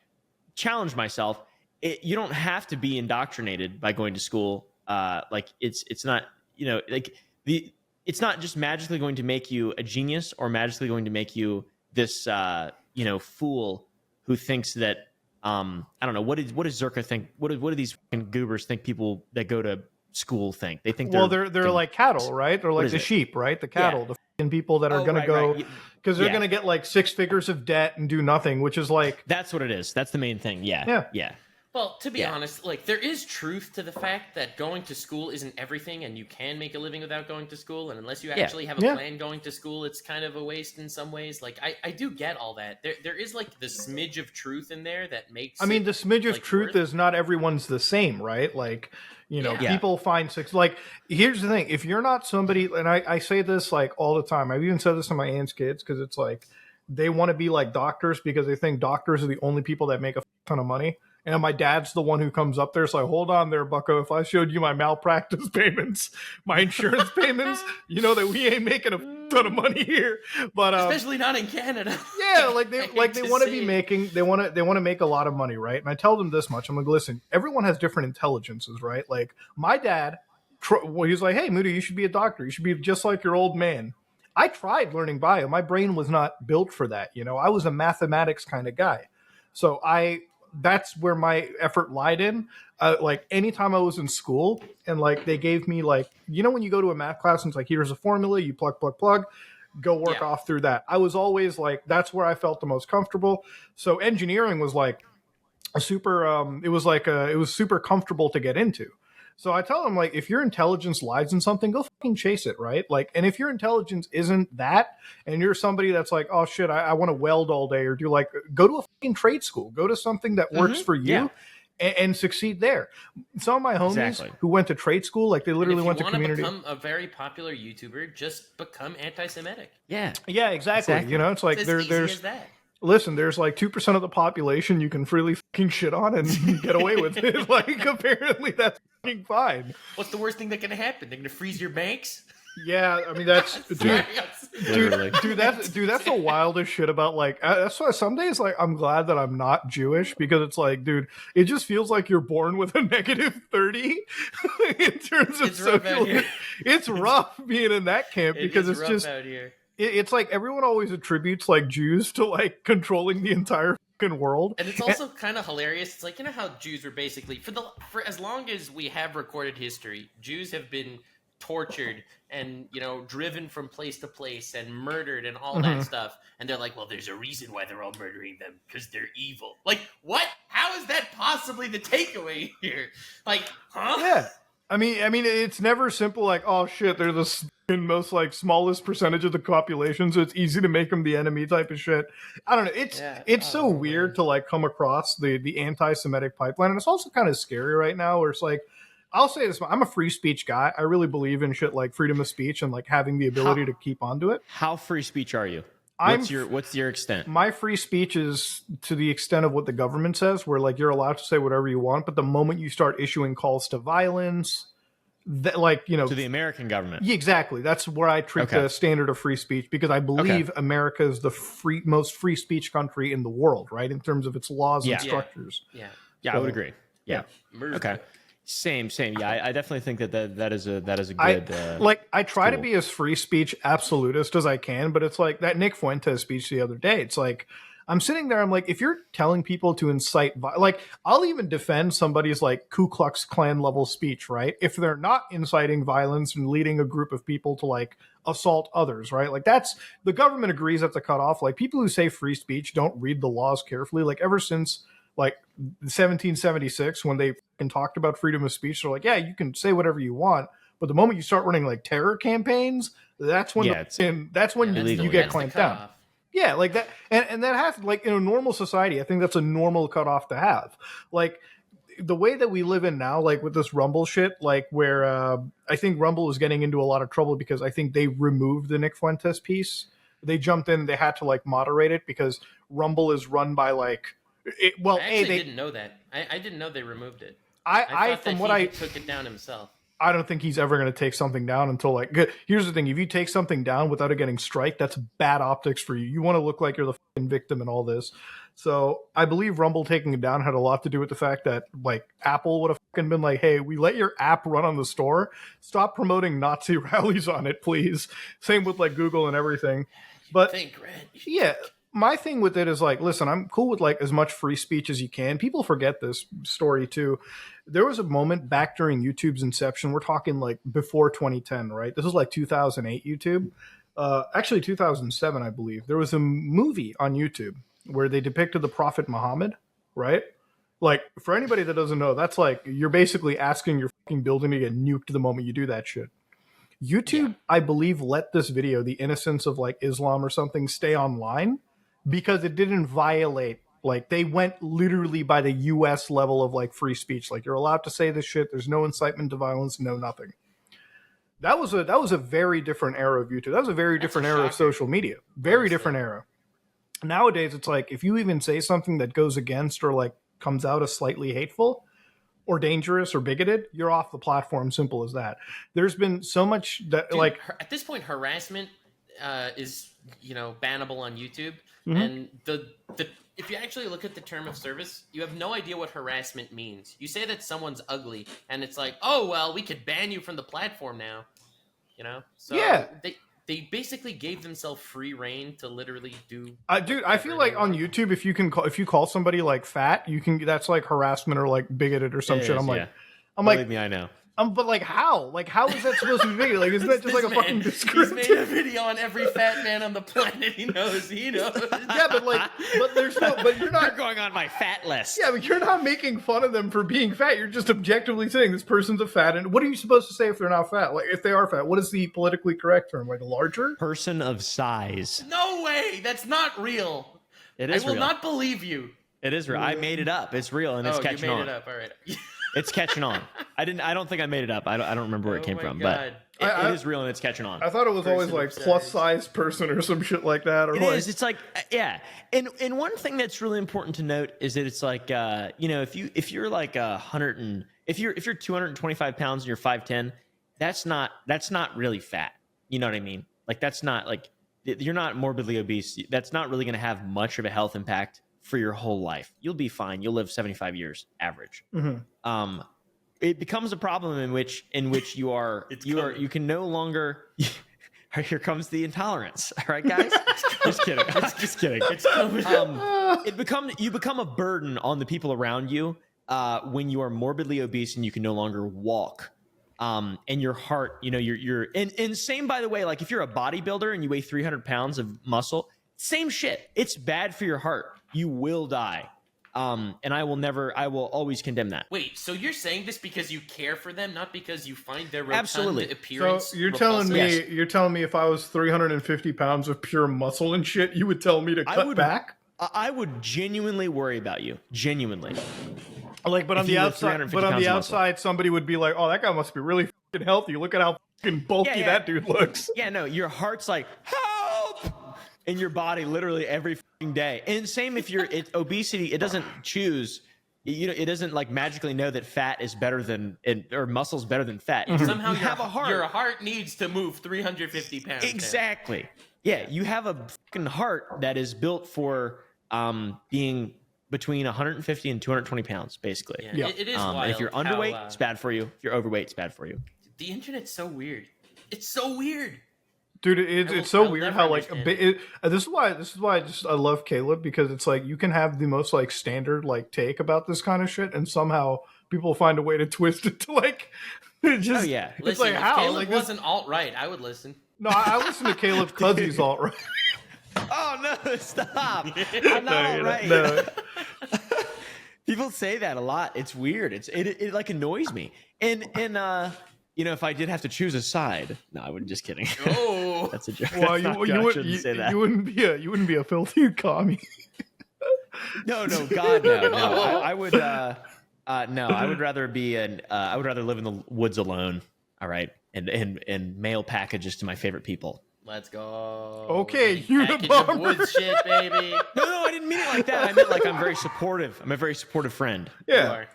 challenge myself. You don't have to be indoctrinated by going to school. Like it's not, it's not just magically going to make you a genius or magically going to make you this, fool who thinks that, I don't know. What does Zerka think? What do these fucking goobers think people that go to school think? They think They're like cattle, right? They're like is the it? sheep, right? The cattle, the fucking people that are Oh, going right, to go right. because they're Yeah. going to get like 6 figures of debt and do nothing, which is like That's what it is. That's the main thing. Yeah. Yeah. Yeah. Well, to be honest, like there is truth to the fact that going to school isn't everything, and you can make a living without going to school. And unless you actually have a plan going to school, it's kind of a waste in some ways. Like I do get all that. There is like the smidge of truth in there that makes. I mean, the smidge of truth is not everyone's the same, right? Like, you know, people find like. Here's the thing: if you're not somebody, and I say this like all the time. I've even said this to my aunt's kids because it's like they want to be like doctors because they think doctors are the only people that make a ton of money. And my dad's the one who comes up there. It's like, hold on there, bucko. If I showed you my malpractice payments, my insurance payments, you know that we ain't making a ton of money here. But especially not in Canada. Yeah, like they want to be making, they want to make a lot of money, right? And I tell them this much. I'm like, listen, everyone has different intelligences, right? Like my dad, he's like, hey, Moody, you should be a doctor. You should be just like your old man. I tried learning bio. My brain was not built for that. You know, I was a mathematics kind of guy. So that's where my effort lied in. Like anytime I was in school and like they gave me like, you know, when you go to a math class and it's like, here's a formula, you plug, go work off through that. I was always like, that's where I felt the most comfortable. So engineering was like a super, it was super comfortable to get into. So I tell them, like, if your intelligence lies in something, go fucking chase it, right? Like, and if your intelligence isn't that, and you're somebody that's like, oh shit, I want to weld all day, or do like, go to a fucking trade school, go to something that works for you, and succeed there. Some of my homies who went to trade school, like they literally went to community. If you want to become a very popular YouTuber, just become anti-Semitic. Yeah, exactly. You know, it's like it's as easy as that. Listen, there's like 2% of the population you can freely fucking shit on and get away with it. Like, apparently that's fucking fine. What's the worst thing that can happen? They're gonna freeze your banks? Yeah, I mean that's dude, that's the wildest shit about like that's why some days like I'm glad that I'm not Jewish because it's like, dude, it just feels like you're born with a negative 30 in terms of social. It's rough being in that camp because it's just out here. It's like everyone always attributes like Jews to like controlling the entire fucking world. And it's also kind of hilarious. It's like, you know how Jews were basically for as long as we have recorded history, Jews have been tortured and, you know, driven from place to place and murdered and all that stuff. And they're like, well, there's a reason why they're all murdering them, because they're evil. Like, what? How is that possibly the takeaway here? Like, huh? Yeah. I mean, it's never simple like, oh shit, they're the most like smallest percentage of the population, so it's easy to make them the enemy type of shit. I don't know. It's so weird to like come across the anti-Semitic pipeline, and it's also kind of scary right now. Where it's like, I'll say this: I'm a free speech guy. I really believe in shit like freedom of speech and like having the ability to keep onto it. How free speech are you? What's your extent? My free speech is to the extent of what the government says, where like you're allowed to say whatever you want, but the moment you start issuing calls to violence, that, like, you know, to the American government. Yeah, exactly. That's where I treat the standard of free speech, because I believe America is the most free speech country in the world, right? In terms of its laws and structures. Yeah. I would agree. Yeah. Okay. Same. Yeah, I definitely think that is a good. I try to be as free speech absolutist as I can, but it's like that Nick Fuentes speech the other day. It's like I'm sitting there. I'm like, if you're telling people to incite, like, I'll even defend somebody's like Ku Klux Klan level speech, right? If they're not inciting violence and leading a group of people to like assault others, right? Like that's the government agrees that's a cutoff. Like people who say free speech don't read the laws carefully. Like ever since like 1776, when they talked about freedom of speech, they're like, yeah, you can say whatever you want, but the moment you start running like terror campaigns, that's when you get clamped down. Yeah, like that, and that has, like, in a normal society, I think that's a normal cutoff to have. Like the way that we live in now, like with this Rumble shit, like where I think Rumble is getting into a lot of trouble because I think they removed the Nick Fuentes piece. They jumped in, they had to like moderate it because Rumble is run by like. They didn't know that. I didn't know they removed it. I took it down himself. I don't think he's ever going to take something down until like. Here's the thing: if you take something down without it getting strike, that's bad optics for you. You want to look like you're the fucking victim in all this. So I believe Rumble taking it down had a lot to do with the fact that like Apple would have fucking been like, "Hey, we let your app run on the store. Stop promoting Nazi rallies on it, please." Same with like Google and everything. But yeah. My thing with it is like, listen, I'm cool with like as much free speech as you can. People forget this story too. There was a moment back during YouTube's inception. We're talking like before 2010, right? This was like 2008 YouTube. Actually 2007, I believe. There was a movie on YouTube where they depicted the Prophet Muhammad, right? Like, for anybody that doesn't know, that's like you're basically asking your fucking building to get nuked the moment you do that shit. YouTube, I believe, let this video, the innocence of like Islam or something, stay online because it didn't violate. Like, they went literally by the U.S. level of like free speech. Like, you're allowed to say this shit. There's no incitement to violence, no nothing. That was a very different era of YouTube. That was a very different era of social media. Very different era. Nowadays, it's like if you even say something that goes against or like comes out as slightly hateful or dangerous or bigoted, you're off the platform. Simple as that. There's been so much that like at this point, harassment is bannable on YouTube, Mhm. and the if you actually look at the term of service, you have no idea what harassment means. You say that someone's ugly, and it's like, oh well, we could ban you from the platform now. So Yeah. They basically gave themselves free reign to literally do. dude, I feel like on YouTube, if you call somebody like fat, you can, that's like harassment or like bigoted or some It shit. is, I'm like, yeah. I'm Believe like, me, I know. but like how? Like how is that supposed to be bigoted? Like isn't that just like a fucking He's descriptive? made a video on every fat man on the planet. He knows. Yeah, but there's no, but you're You're not. going on my fat list. Yeah, but you're not making fun of them for being fat. You're just objectively saying this person's a fat. And what are you supposed to say if they're not fat? Like if they are fat, what is the politically correct term? Like larger? Person of size. No way. That's not real. It is I will real. not believe you. It is real. I made it up. It's real and it's you catching made on. it up. All right. It's catching on. I don't think I made it up. I don't remember where it came my from, God. but it is real and it's catching on. I thought it was always Person like of size. plus size person or some shit like that. Or It like, is. It's like, yeah. And one thing that's really important to note is that it's like, if you're like if you're 225 pounds and you're 5'10", that's not really fat. You know what I mean? Like that's not like you're not morbidly obese. That's not really going to have much of a health impact for your whole life. You'll be fine. You'll live 75 years average. Mhm. It becomes a problem in which you can no longer. Here comes the intolerance. All right, guys. Just kidding. Just kidding. It's coming. You become a burden on the people around you when you are morbidly obese and you can no longer walk. And your heart, you're and same by the way, like if you're a bodybuilder and you weigh 300 pounds of muscle, same shit. It's bad for your heart. You will die. And I will always condemn that. Wait, so you're saying this because you care for them, not because you find their rotund Absolutely. appearance So you're telling me repulsive? you're telling me if I was 350 pounds of pure muscle and shit, you would tell me to cut back? I would genuinely worry about you. Genuinely. Like, but on If the you lift outside, 350 but on pounds the of muscle. outside, somebody would be like, "Oh, that guy must be really fucking healthy. Look at how fucking bulky Yeah. that dude looks." Yeah, no, your heart's like, help! In your body literally every fucking day. And same if obesity, it doesn't choose, it doesn't like magically know that fat is better than, or muscle's better than fat. Somehow you have a heart. Your heart needs to move 350 pounds. Exactly. Yeah, you have a fucking heart that is built for being between 150 and 220 pounds, basically. Yeah, Yeah. It is And wild. if you're how, underweight, it's bad for you. If you're overweight, it's bad for you. the internet's so weird. It's so weird. Dude, it's so I'll weird never how like understand this is why I love Caleb, because it's like you can have the most like standard like take about this kind of shit, and somehow people find a way to twist it to like just Oh, yeah. It's Listen, like if how Caleb like this, wasn't alt-right, I would listen. no, I listen to Caleb because he's all right. Oh, no, stop. I'm not all right. No. People say that a lot. It's weird. It like annoys me. And if I did have to choose a side, no, I wouldn't. Just kidding. Oh, That's a joke. Well, That's not good. I shouldn't say that. you wouldn't be a filthy commie. No, God, no. I would. No, I would rather be I would rather live in the woods alone. All right, and mail packages to my favorite people. let's go. Okay, Package of Unabomber. wood shit, baby. No, I didn't mean it like that. I meant like I'm very supportive. I'm a very supportive friend. You Yeah. are.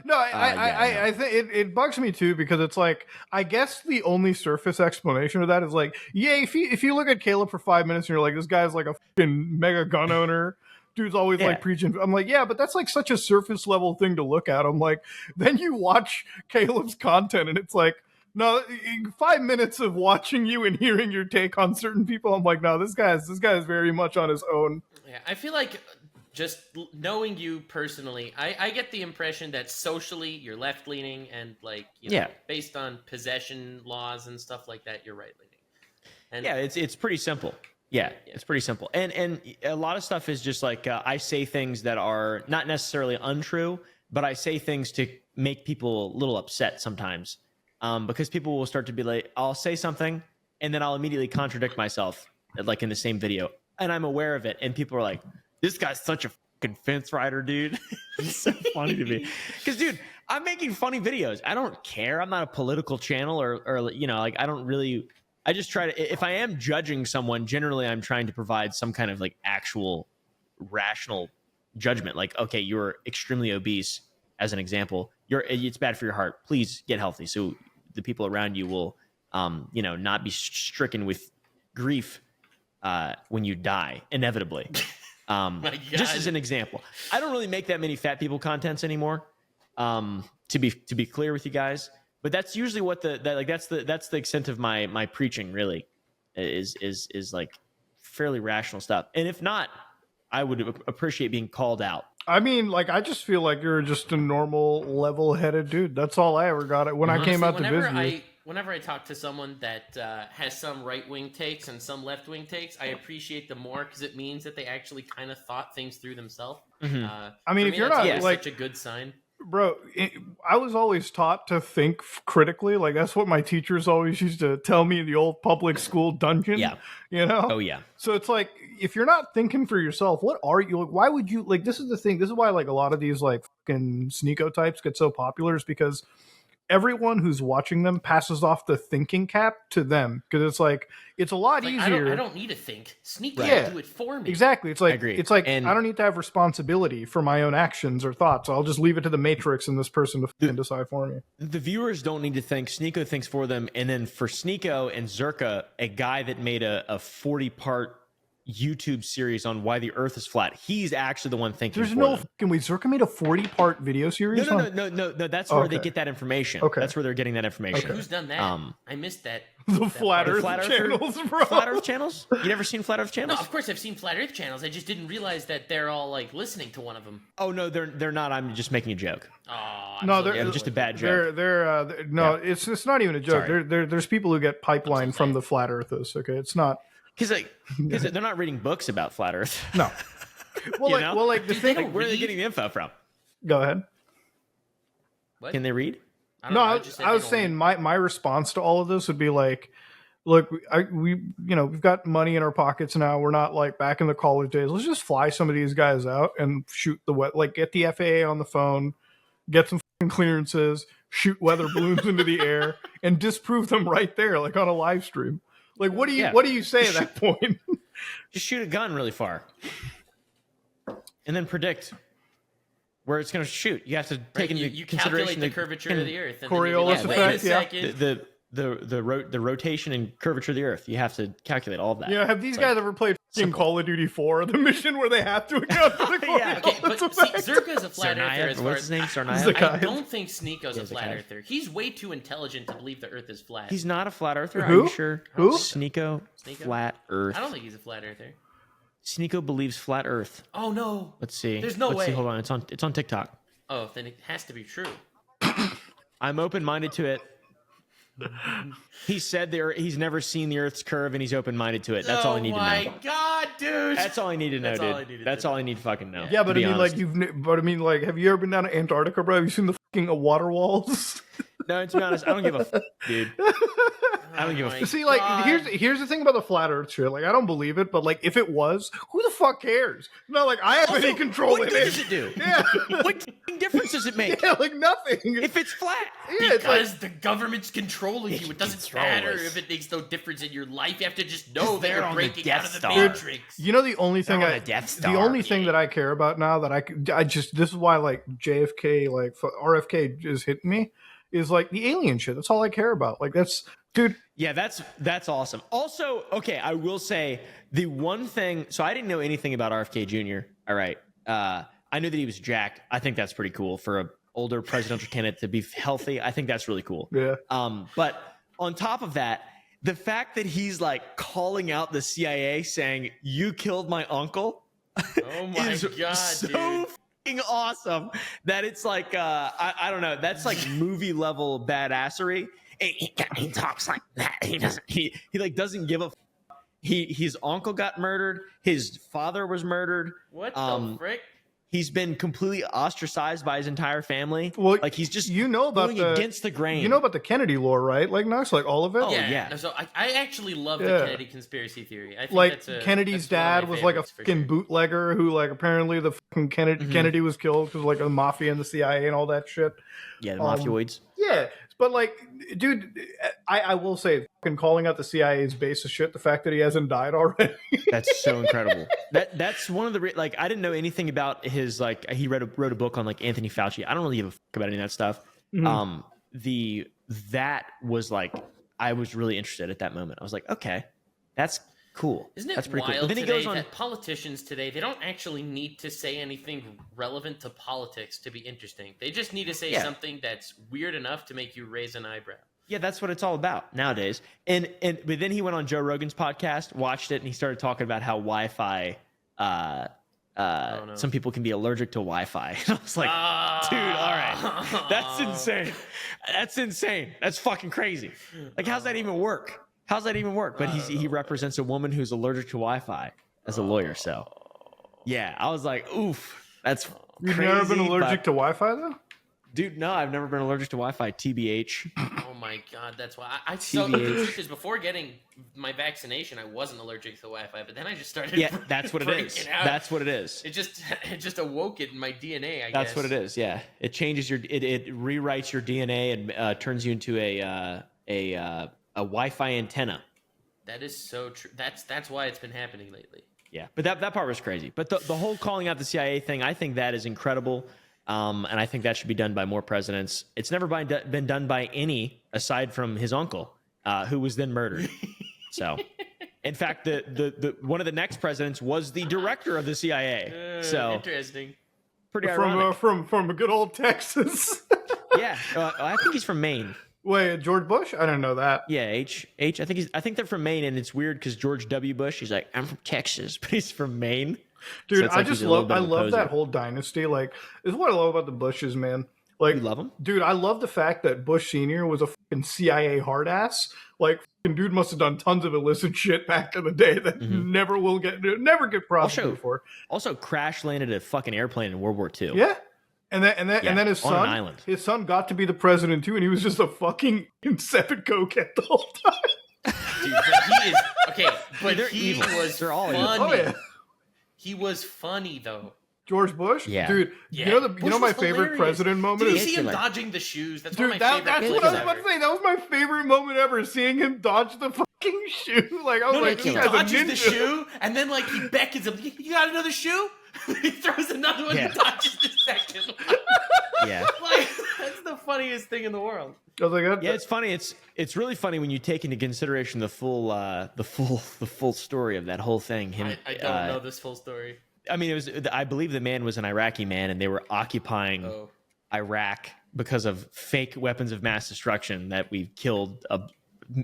No, yeah, I think it bugs me too, because it's like, I guess the only surface explanation of that is like, yeah, if you look at Caleb for 5 minutes and you're like, this guy's like a fucking mega gun owner, dude's always Yeah. like preaching. I'm like, yeah, but that's like such a surface level thing to look at. I'm like, then you watch Caleb's content and it's like, no, 5 minutes of watching you and hearing your take on certain people, I'm like, no, this guy is very much on his own. Yeah, I feel like just knowing you personally, I get the impression that socially you're left leaning, and like Yeah. based on possession laws and stuff like that, you're right leaning. And Yeah, it's pretty simple. Yeah, it's pretty simple. And a lot of stuff is just like I say things that are not necessarily untrue, but I say things to make people a little upset sometimes. Because people will start to be like, I'll say something and then I'll immediately contradict myself, like in the same video. And I'm aware of it. And people are like, this guy's such a fucking fence rider, dude. It's so funny to me. Because, dude, I'm making funny videos. I don't care. I'm not a political channel or you know, like I don't really, I just try to, if I am judging someone, generally I'm trying to provide some kind of like actual rational judgment. Like, okay, you're extremely obese, as an example. It's bad for your heart. Please get healthy. So the people around you will, you know, not be stricken with grief when you die, inevitably. Just as an example. I don't really make that many fat people contents anymore, to be clear with you guys. But that's usually what that's the extent of my preaching, really, is like fairly rational stuff. And if not, I would appreciate being called out. I mean, like, I just feel like you're just a normal, level-headed dude. That's all I ever got when I came out to visit you. Whenever I talk to someone that has some right-wing takes and some left-wing takes, I appreciate them more because it means that they actually kind of thought things through themselves. Mm-hmm. I mean, if you're not like such a good sign. Bro, I was always taught to think critically. Like, that's what my teachers always used to tell me in the old public school dungeon. Yeah. You know? Oh, yeah. So it's like, if you're not thinking for yourself, what are you? Like, why would you? Like, this is the thing. This is why, like, a lot of these, like, fucking Sneeko types get so popular is because everyone who's watching them passes off the thinking cap to them. Because it's like, it's a lot easier. I don't need to think. Sneeko will do it for me. Exactly. It's like, And I don't need to have responsibility for my own actions or thoughts. I'll just leave it to the Matrix and this person to fucking decide for me. The viewers don't need to think. Sneeko thinks for them. And then for Sneeko and Zerka, a guy that made a 40-part YouTube series on why the Earth is flat, he's actually the one thinking. There's no fucking way. Zerka made a 40-part video series. No. That's where they get that information. Okay, that's where they're getting that information. Who's done that? I missed that. The Flat Earth channels, bro. Flat Earth channels? You never seen Flat Earth channels? No, of course I've seen Flat Earth channels. I just didn't realize that they're all like listening to one of them. Oh no, they're not. I'm just making a joke. Oh, they're just a bad joke. It's not even a joke. There's people who get pipeline from the Flat Earthers. Okay, it's not. Because they're not reading books about Flat Earth. No. Well, the thing. Where are they getting the info from? Go ahead. What? Can they read? I was saying my response to all of this would be like, look, we've got money in our pockets now. We're not like back in the college days. Let's just fly some of these guys out and shoot get the FAA on the phone, get some clearances, shoot weather balloons into the air, and disprove them right there, like on a live stream. Like, what do you say at that point? Just shoot a gun really far, and then predict where it's going to shoot. You have to take into consideration the curvature of the Earth, and Coriolis effect. The rotation and curvature of the Earth. You have to calculate all of that. Yeah, have these guys ever played Call of Duty 4, the mission where they have to account for the Coriolis effect? Zerka's a flat earther. What's his name? Sarnaya? I don't think Sneeko's a flat earther. He's way too intelligent to believe the Earth is flat. He's not a flat earther. Who? Are you sure? Who? Sneeko? Flat Earth. I don't think he's a flat earther. Sneeko believes flat Earth. Oh no. Let's see. There's no way. Let's see. Hold on. It's on TikTok. Oh, then it has to be true. I'm open-minded to it. He said he's never seen the Earth's curve and he's open-minded to it. That's all I need to know. Oh my god, dude! That's all I need to know, dude. That's all I need to fucking know. Yeah, but I mean, like, have you ever been down to Antarctica, bro? Have you seen the fucking water walls? No, to be honest, I don't give a dude. I don't give a See, like, here's the thing about the flat Earth shit. Like, I don't believe it, but like, if it was, who the fuck cares? Not like I have any control in it. What does it do? Yeah. What difference does it make? Yeah, like nothing. If it's flat. Yeah, because the government's controlling you. It doesn't matter if it makes no difference in your life. You have to just know that you're breaking out of the Matrix. You know, the only thing that I care about now that I just this is why like JFK, like RFK is hitting me, is like the alien shit. That's all I care about. Like that's. Dude. Yeah, that's awesome. Also, okay, I will say the one thing. So I didn't know anything about RFK Jr. All right. I knew that he was jacked. I think that's pretty cool for an older presidential candidate to be healthy. I think that's really cool. Yeah. But on top of that, the fact that he's like calling out the CIA saying, "You killed my uncle." Oh my god, so dude. Fucking awesome that it's like I don't know. That's like movie level badassery. He talks like that. He like doesn't give a His uncle got murdered. His father was murdered. What the frick? He's been completely ostracized by his entire family. Well, like he's just about going against the grain. You know about the Kennedy lore, right? Like Knox, like all of it. Oh, yeah. No, so I actually love the Kennedy conspiracy theory. I think like that's Kennedy's dad was like a fucking bootlegger who like apparently the fucking Kennedy was killed because like the mafia and the CIA and all that shit. Yeah, the mafioids. Yeah, but like, dude, I will say, fucking calling out the CIA's base of shit. The fact that he hasn't died already. That's so incredible. That's one of the like I didn't know anything about his like he wrote a book on like Anthony Fauci. I don't really give a fuck about any of that stuff. That was like I was really interested at that moment. I was like, okay, that's cool. Isn't it that's pretty wild cool. Then he today goes on, that politicians today, they don't actually need to say anything relevant to politics to be interesting. They just need to say something that's weird enough to make you raise an eyebrow. Yeah, that's what it's all about nowadays. But then he went on Joe Rogan's podcast, watched it, and he started talking about how Wi-Fi. Some people can be allergic to Wi-Fi. And I was like, dude, all right, that's insane. That's insane. That's fucking crazy. Like, how's that even work? But he represents a woman who's allergic to Wi-Fi as a lawyer. So, yeah, I was like, oof, that's You've crazy. never been allergic to Wi-Fi though? Dude, no, I've never been allergic to Wi-Fi. TBH. Oh my god, that's why I so the truth is before getting my vaccination, I wasn't allergic to Wi-Fi, but then I just started. Yeah, that's what it is. Out. That's what it is. It just awoke it in my DNA. I guess that's what it is. Yeah, it changes it rewrites your DNA and turns you into a Wi-Fi antenna. That is so true. That's why it's been happening lately. Yeah, but that part was crazy. But the whole calling out the CIA thing, I think that is incredible. And I think that should be done by more presidents. It's never been done by any aside from his uncle, who was then murdered. So, in fact, the one of the next presidents was the director of the CIA. So interesting. Pretty ironic. From a good old Texas. Yeah, I think he's from Maine. Wait, George Bush? I didn't know that. Yeah, H. I think they're from Maine, and it's weird because George W. Bush, he's like, I'm from Texas, but he's from Maine. Dude, So it's like I love that whole dynasty. Like, this is what I love about the Bushes, man. Like, you love them? Dude, I love the fact that Bush Sr. was a fucking CIA hard ass. Like, fucking dude must have done tons of illicit shit back in the day that never get prosecuted for. Also crash landed a fucking airplane in World War II. Yeah. And then his on an island. His son got to be the president too, and he was just a fucking incepted cokehead the whole time. Dude, but he is okay. But they're he evil. was They're all funny. evil. Oh, yeah. He was funny though. George Bush, Yeah. dude. Yeah. You know my Bush was favorite hilarious. president moment Did you is. see him Like- dodging the shoes? That's Dude, one of my favorite that's clips what I was about ever. to say. That was my favorite moment ever, seeing him dodge the fucking shoe. Like, I was like, He this guy's a dodges the ninja. shoe, and then like he beckons him. You got another shoe? He throws another one Yeah. and dodges the second one. Yeah. Like, that's the funniest thing in the world. I was like, Yeah, it's funny. It's really funny when you take into consideration the full story of that whole thing. I don't know this full story. I mean, I believe the man was an Iraqi man, and they were occupying Iraq because of fake weapons of mass destruction that we killed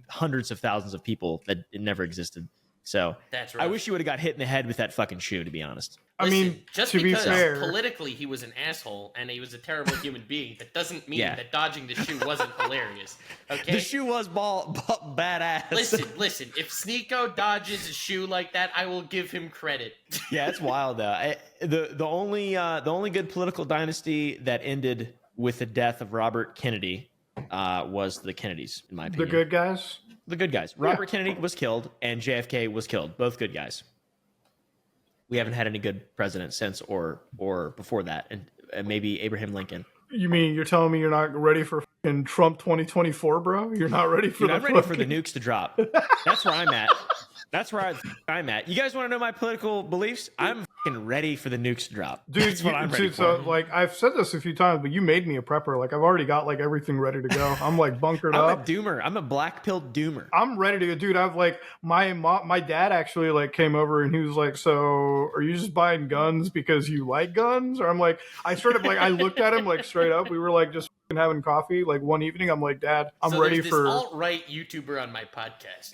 hundreds of thousands of people that it never existed. So That's I rough. wish you would have got hit in the head with that fucking shoe, to be honest. I mean, just to be because fair, politically he was an asshole and he was a terrible human being, that doesn't mean Yeah. that dodging the shoe wasn't hilarious. Okay. The shoe was badass. Listen. If Sneeko dodges a shoe like that, I will give him credit. Yeah, it's wild though. The only good political dynasty that ended with the death of Robert Kennedy was the Kennedys, in my the opinion. good guys. The good guys. Robert Kennedy was killed, and JFK was killed. Both good guys. We haven't had any good presidents since, or before that, and maybe Abraham Lincoln. You mean you're telling me you're not ready for fucking Trump 2024, bro? You're not ready for Dude, the I'm ready for the fucking- nukes to drop. That's where I'm at. That's where I'm at. You guys want to know my political beliefs? I'm fucking ready for the nukes to drop. Dude, That's what I'm ready dude, for. so like I've said this a few times, but you made me a prepper. Like I've already got like everything ready to go. I'm like bunkered I'm up. a doomer. I'm a black pill doomer. I'm ready to go, dude. I've like my dad actually like came over and he was like, "So are you just buying guns because you like guns?" Or I'm like, I started like I looked at him like straight up. We were like just fucking having coffee like one evening. I'm like, "Dad, I'm so ready there's for." this alt-right YouTuber on my podcast.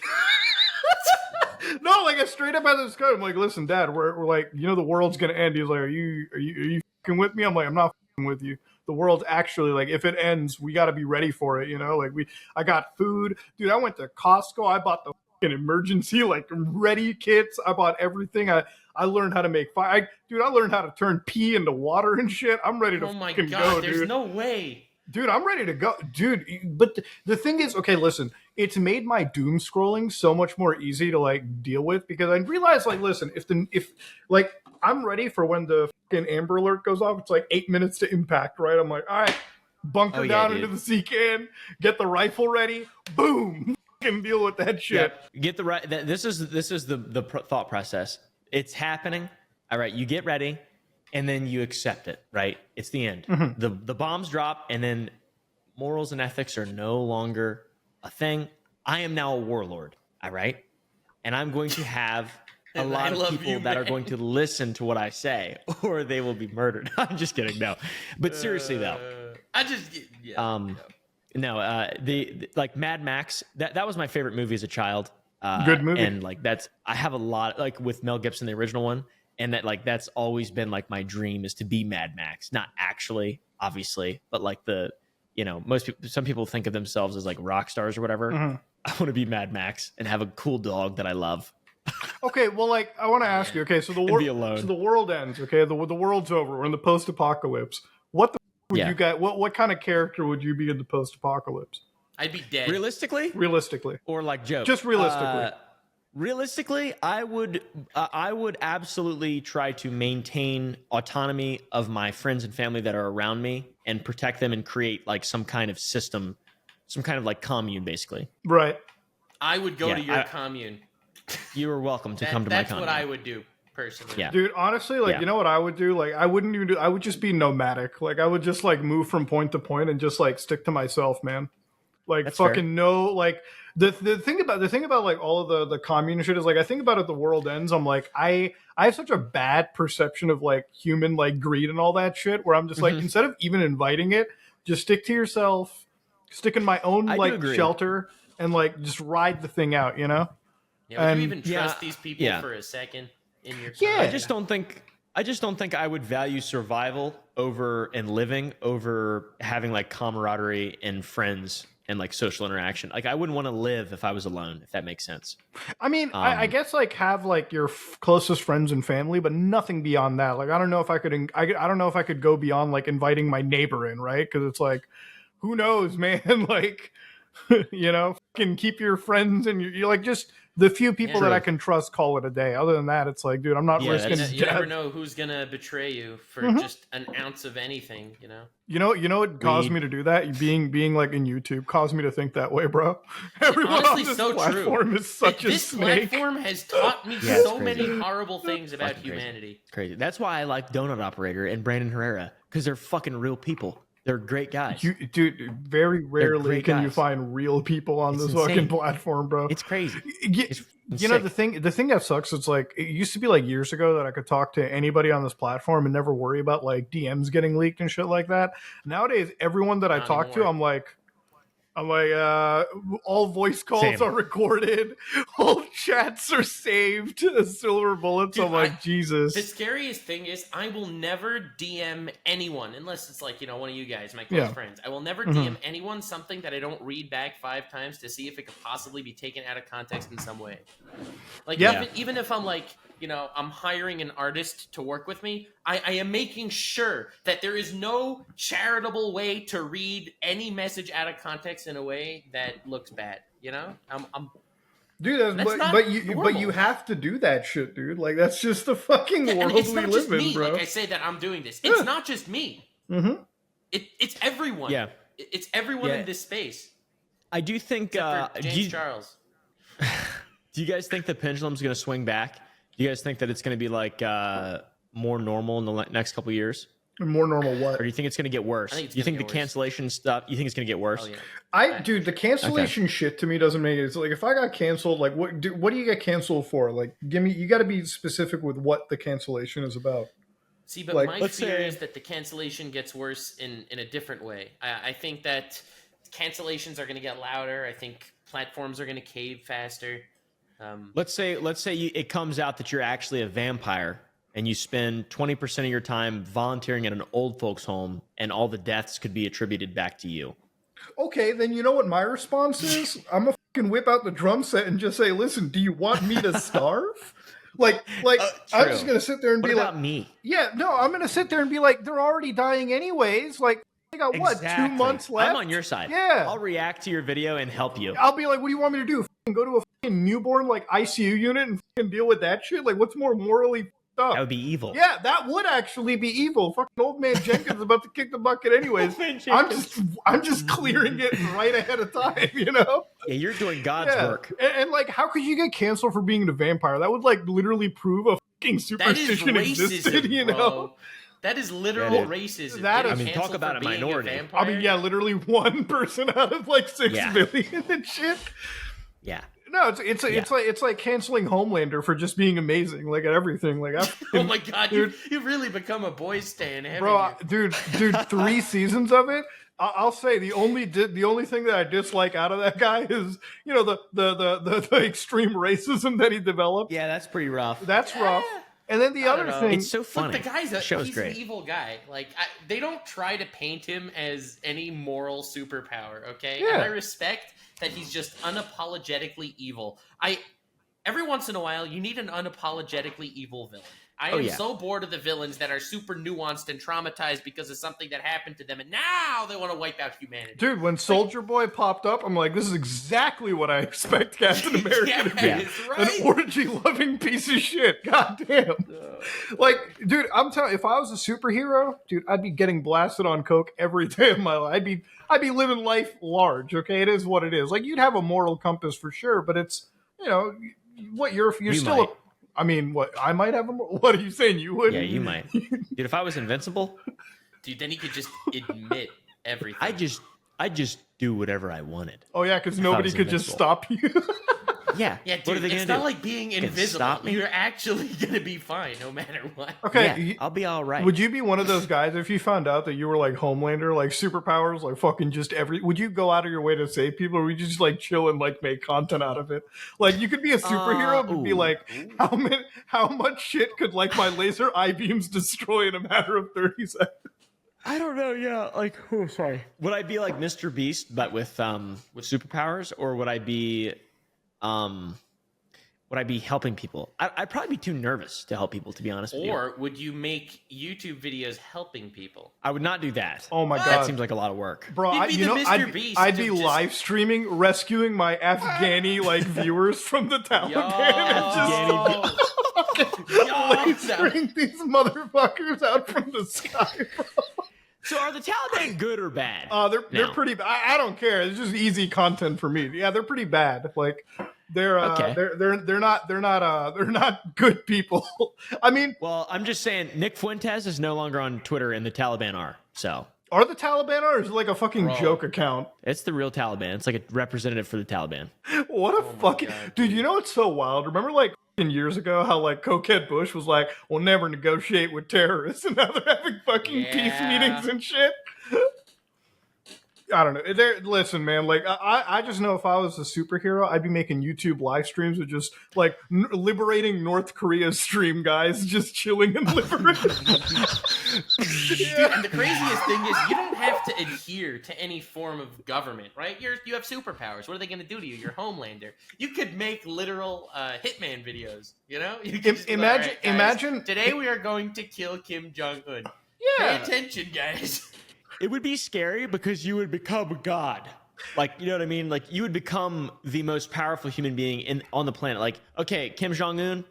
No, like I straight up had this guy. I'm like, "Listen, Dad, we're like, you know, the world's gonna end." He's like, "Are you fucking with me?" I'm like, "I'm not fucking with you. The world's actually like, if it ends, we got to be ready for it. You know, like I got food, dude. I went to Costco. I bought the an emergency like ready kits. I bought everything. I learned how to make fire. Dude, I learned how to turn pee into water and shit. I'm ready to Oh my fucking god, go, there's dude. no way. Dude, I'm ready to go. Dude, but the thing is, okay, listen, it's made my doom scrolling so much more easy to like deal with because I realized, like, listen, if like I'm ready for when the fucking Amber Alert goes off, it's like 8 minutes to impact, right? I'm like, all right, bunker down into the sea can, get the rifle ready, boom, fucking deal with that shit. Yep. Get the right. This is the thought process. It's happening. All right, you get ready, and then you accept it. Right, it's the end. Mm-hmm. The bombs drop, and then morals and ethics are no longer a thing. I am now a warlord. All right, and I'm going to have a lot of people that are going to listen to what I say, or they will be murdered. I'm just kidding. No, but seriously though, no, the like Mad Max. That was my favorite movie as a child. Good movie. And like I have a lot like with Mel Gibson, the original one, and that's always been like my dream is to be Mad Max. Not actually, obviously, but like some people think of themselves as like rock stars or whatever. Mm-hmm. I want to be Mad Max and have a cool dog that I love. Okay, well, like I want to ask you. Okay, so the world ends. Okay, the world's over. We're in the post-apocalypse. What the would you guys? What kind of character would you be in the post-apocalypse? I'd be dead. Realistically, or like Joe. Just realistically. Realistically, I would absolutely try to maintain autonomy of my friends and family that are around me and protect them and create like some kind of system, some kind of like commune, basically. Right. I would go to your commune. You are welcome to come to my commune. That's what I would do personally. Yeah. Dude, honestly, like you know what I would do? Like I wouldn't even I would just be nomadic. Like I would just like move from point to point and just like stick to myself, man. Like that's fucking fair. No, like the thing about like all of the commune shit is like I think about it. The world ends. I'm like I have such a bad perception of like human like greed and all that shit. Where I'm just like instead of even inviting it, just stick to yourself, stick in my own like shelter, and like just ride the thing out. You know? Yeah. Would you even trust these people for a second in your? Yeah. I just don't think I would value survival over and living over having like camaraderie and friends. And like social interaction, like I wouldn't want to live if I was alone, if that makes sense. I mean, I guess like have like your closest friends and family, but nothing beyond that. Like I don't know if I could. I don't know if I could go beyond like inviting my neighbor in, right? Because it's like, who knows, man? Like, you know, can keep your friends and you're like just the few people that I can trust. Call it a day. Other than that, it's like, dude, I'm not risking. You never know who's gonna betray you for just an ounce of anything. You know what caused me to do that? Being like in YouTube caused me to think that way, bro. Everyone on this platform is such a snake. This platform has taught me so many horrible things about humanity. It's crazy. That's why I like Donut Operator and Brandon Herrera because they're fucking real people. They're great guys. Dude, very rarely can you find real people on this fucking platform, bro. It's crazy. You know, the thing that sucks, it's like, it used to be like years ago that I could talk to anybody on this platform and never worry about like DMs getting leaked and shit like that. Nowadays, everyone that I talk to, I'm like, all voice calls are recorded, all chats are saved as silver bullets. Dude, I'm like, Jesus. The scariest thing is I will never DM anyone unless it's like, one of you guys, my close friends. I will never DM anyone something that I don't read back 5 times to see if it could possibly be taken out of context in some way. Like even if I'm like, I'm hiring an artist to work with me, I am making sure that there is no charitable way to read any message out of context in a way that looks bad. Dude, but you have to do that shit, dude. Like that's just the fucking world we live in, bro. Like I say that I'm doing this. It's not just me. Mm-hmm. It's everyone. Yeah, it's everyone in this space. I do think James Charles. Do you guys think the pendulum's going to swing back? Do you guys think that it's going to be like more normal in the next couple of years? More normal what? Or do you think it's going to get worse? Do you think the cancellation stuff, you think it's going to get worse? Oh, yeah. Dude, the cancellation shit to me doesn't make it. It's like if I got canceled, like what do you get canceled for? Like you got to be specific with what the cancellation is about. See, but like, my fear is that the cancellation gets worse in a different way. I think that cancellations are going to get louder. I think platforms are going to cave faster. Let's say it comes out that you're actually a vampire and you spend 20% of your time volunteering at an old folks home and all the deaths could be attributed back to you. Okay, then you know what my response is? I'm a fucking whip out the drum set and just say, "Listen, do you want me to starve?" Like I'm just gonna sit there and what be about like, me? "Yeah, no, I'm gonna sit there and be like, they're already dying anyways. Like, they got what, 2 months left? I'm on your side. Yeah, I'll react to your video and help you. I'll be like, what do you want me to do? Fucking go to a fucking newborn like ICU unit and fucking deal with that shit? Like, what's more morally up? That would be evil. Yeah, that would actually be evil. Fucking old man Jenkins is about to kick the bucket anyways. I'm just clearing it right ahead of time, you know? Yeah, you're doing God's work. And like, how could you get canceled for being a vampire? That would like literally prove a fucking superstition existed, you know? Bro. That is literal racism. That Getting is- canceled talk about for a being minority. vampire. I mean, yeah, literally 1% out of like 6 million and shit. Yeah. No, it's like canceling Homelander for just being amazing, like at everything. Like, Oh my god, you've really become a boy stan, haven't bro, you? dude, 3 seasons of it. I'll say the only thing that I dislike out of that guy is, you know, the extreme racism that he developed. Yeah, that's pretty rough. That's rough. And then the other know. thing, It's so funny. Look, the guy's show's he's great. an evil guy. Like they don't try to paint him as any moral superpower, okay? Yeah. And I respect that he's just unapologetically evil. Every once in a while, you need an unapologetically evil villain. I am so bored of the villains that are super nuanced and traumatized because of something that happened to them, and now they want to wipe out humanity. dude, when Soldier Boy popped up, I'm like, this is exactly what I expect Captain America to be. Yes, right? An orgy-loving piece of shit. God damn. Like, dude, I'm telling you, if I was a superhero, dude, I'd be getting blasted on coke every day of my life. I'd be living life large, okay? It is what it is. Like, you'd have a moral compass for sure, but it's, you know, what you're still might. I mean, what, I might have a what are you saying? You would? Yeah, you might. Dude, if I was invincible, Dude, then he could just admit everything. I just do whatever I wanted. Oh, yeah, because nobody could just stop you. Yeah. Yeah, dude, what are they it's gonna not do? like being Can invisible. stop me? You're actually gonna be fine no matter what. Okay, Yeah, I'll be all right. would you be one of those guys if you found out that you were like Homelander, like superpowers, like fucking just would you go out of your way to save people, or would you just like chill and like make content out of it? Like, you could be a superhero, but be like, how much shit could like my laser eye beams destroy in a matter of 30 seconds? I don't know. Yeah, like, oh, sorry. Would I be like MrBeast, but with superpowers, or would I be helping people? I'd probably be too nervous to help people, to be honest with you. Or would you make YouTube videos helping people? I would not do that. Oh my That God. seems like a lot of work. Bro, You'd be you the know, Mr. Beast I'd to be just- live streaming, rescuing my Afghani like viewers from the Taliban, and just lasering these motherfuckers out from the sky, bro. So are the Taliban good or bad? They're pretty. I don't care. It's just easy content for me. Yeah, they're pretty bad. Like, they're not good people. I mean, Well, I'm just saying, Nick Fuentes is no longer on Twitter, and the Taliban are. So are the Taliban, or is it like a fucking joke account? it's the real Taliban. It's like a representative for the Taliban. What a fucking dude! You know what's so wild? Remember, like years ago, how like Cokehead Bush was like, "We'll never negotiate with terrorists," and now they're having fucking peace meetings and shit. I don't know. Listen, man. Like, I just know if I was a superhero, I'd be making YouTube live streams of just like liberating North Korea's stream guys, just chilling and liberating. Dude, and the craziest thing is, you don't have to adhere to any form of government, right? You have superpowers. What are they going to do to you? You're Homelander. You could make literal Hitman videos. You know? You could just be like, "All right, guys, imagine today we are going to kill Kim Jong Un. Yeah. Pay attention, guys." It would be scary because you would become God. Like, you know what I mean? Like, you would become the most powerful human being on the planet. Like, okay, Kim Jong-un,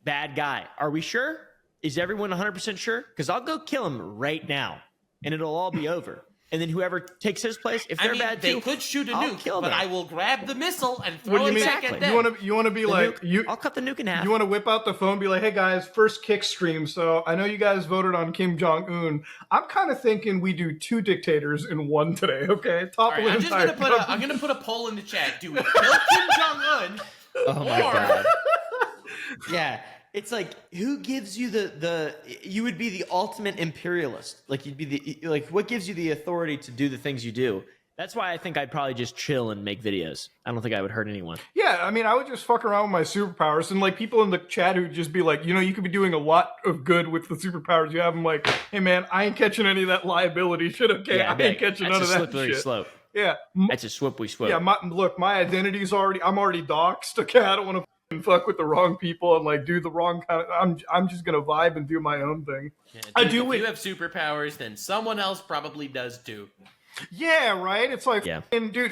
bad guy. Are we sure? Is everyone 100% sure? Because I'll go kill him right now, and it'll all be over. And then whoever takes his place, if they're bad they too, could shoot a I'll nuke, kill but them. I will grab the missile and What throw do you it mean? back at them. You want to be like nuke, I'll cut the nuke in half. You want to whip out the phone, and be like, "Hey guys, first kick stream. So I know you guys voted on Kim Jong Un. I'm kind of thinking we do 2 dictators in one today. Okay, All topple right, an entire government." I'm gonna put a poll in the chat. Do we kill Kim Jong Un? Oh my God. Yeah. It's like, who gives you you would be the ultimate imperialist. Like, you'd be what gives you the authority to do the things you do? That's why I think I'd probably just chill and make videos. I don't think I would hurt anyone. Yeah, I mean, I would just fuck around with my superpowers, and like people in the chat who'd just be like, you know, you could be doing a lot of good with the superpowers you have. I'm like, hey man, I ain't catching any of that liability shit. Okay, Yeah, I ain't catching none of that slippery shit. slope. Yeah. That's a swoop we swoop. Yeah, my identity's I'm already doxxed. Okay, I don't want to fuck with the wrong people and like do the wrong kind of. I'm just gonna vibe and do my own thing. Yeah, dude, I do. If you have superpowers, then someone else probably does too. Yeah, right. It's like, and dude,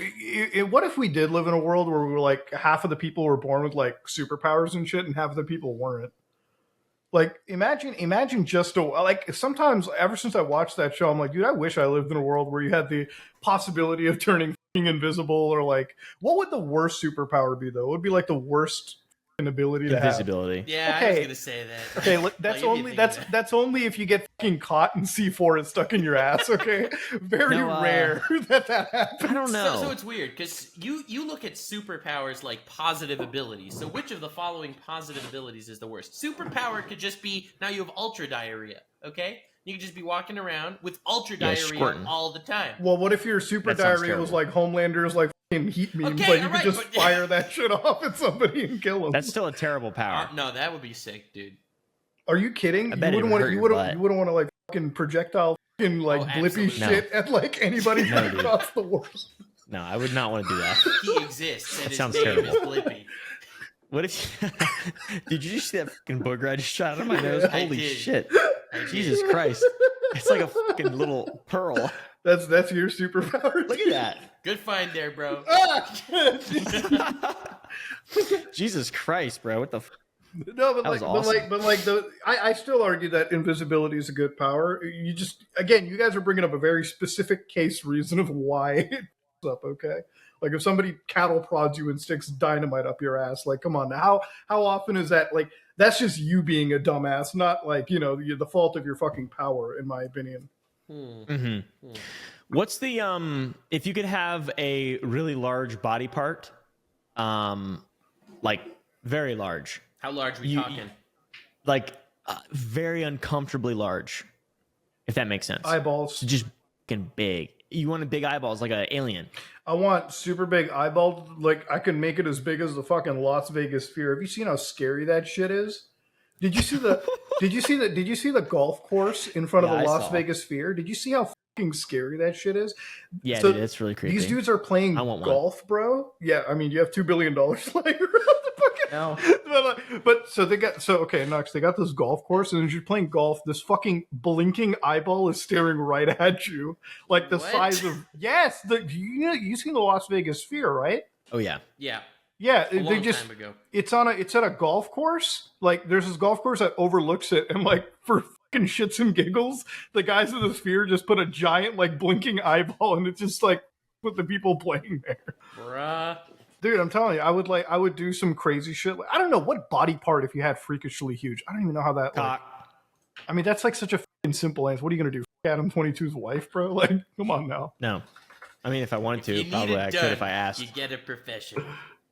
what if we did live in a world where we were like half of the people were born with like superpowers and shit, and half of the people weren't? Like, imagine just like sometimes ever since I watched that show, I'm like, dude, I wish I lived in a world where you had the possibility of turning invisible, or like, what would the worst superpower be though? It would be like the worst ability to have Invisibility. Yeah, I was gonna say that. Okay, that's only if you get fucking caught and C4 is stuck in your ass. Okay, very rare that happens. I don't know. So it's weird because you look at superpowers like positive abilities. So which of the following positive abilities is the worst? Superpower could just be now you have ultra diarrhea. Okay, you could just be walking around with ultra diarrhea squirting all the time. Well, what if your super diarrhea was like Homelander's like heat memes? Okay, like you could just fire that shit off at somebody and kill them. That's still a terrible power. No, that would be sick, dude. Are you kidding? I bet you wouldn't want to like fucking projectile fucking like blippy shit at like anybody across the world. No, I would not want to do that. He exists. And Sounds his name terrible. is Blippy. What if? Did you see that fucking booger I just shot out of my nose? Holy shit! Jesus Christ! It's like a fucking little pearl. That's your superpower. Look at that. Good find there, bro. Jesus Christ, bro! What the? No, but that like, was awesome. I still argue that invisibility is a good power. You just, again, you guys are bringing up a very specific case reason of why it's up. Okay, like if somebody cattle prods you and sticks dynamite up your ass, like, come on, now, how often is that? Like, that's just you being a dumbass, not like the fault of your fucking power, in my opinion. What's the if you could have a really large body part, like very large? How large are we talking? Like very uncomfortably large, if that makes sense. Eyeballs. Just fucking big. You want big eyeballs like an alien. I want super big eyeballs. Like, I can make it as big as the fucking Las Vegas Sphere. Have you seen how scary that shit is? Did you see the did you see the golf course in front of the Las Vegas Sphere? Did you see how fucking scary that shit is? Yeah, dude, it's really creepy. These dudes are playing golf, bro. Yeah, I mean, you have $2 billion lying around the fucking. No. But so they got Nux, they got this golf course, and as you're playing golf, this fucking blinking eyeball is staring right at you, like the size of you seen the Las Vegas Sphere, right? Oh yeah. Yeah, a long time ago. It's at a golf course. Like, there's this golf course that overlooks it, and like for fucking shits and giggles, the guys of the Sphere just put a giant like blinking eyeball, and it's just like with the people playing there. Bruh. Dude, I'm telling you, I would do some crazy shit. I don't know what body part if you had freakishly huge. I don't even know how that. Like, I mean, that's like such a fucking simple answer. What are you gonna do? Adam 22's wife, bro? Like, come on now. No, I mean, if I wanted to, probably I could if I asked. You get a profession.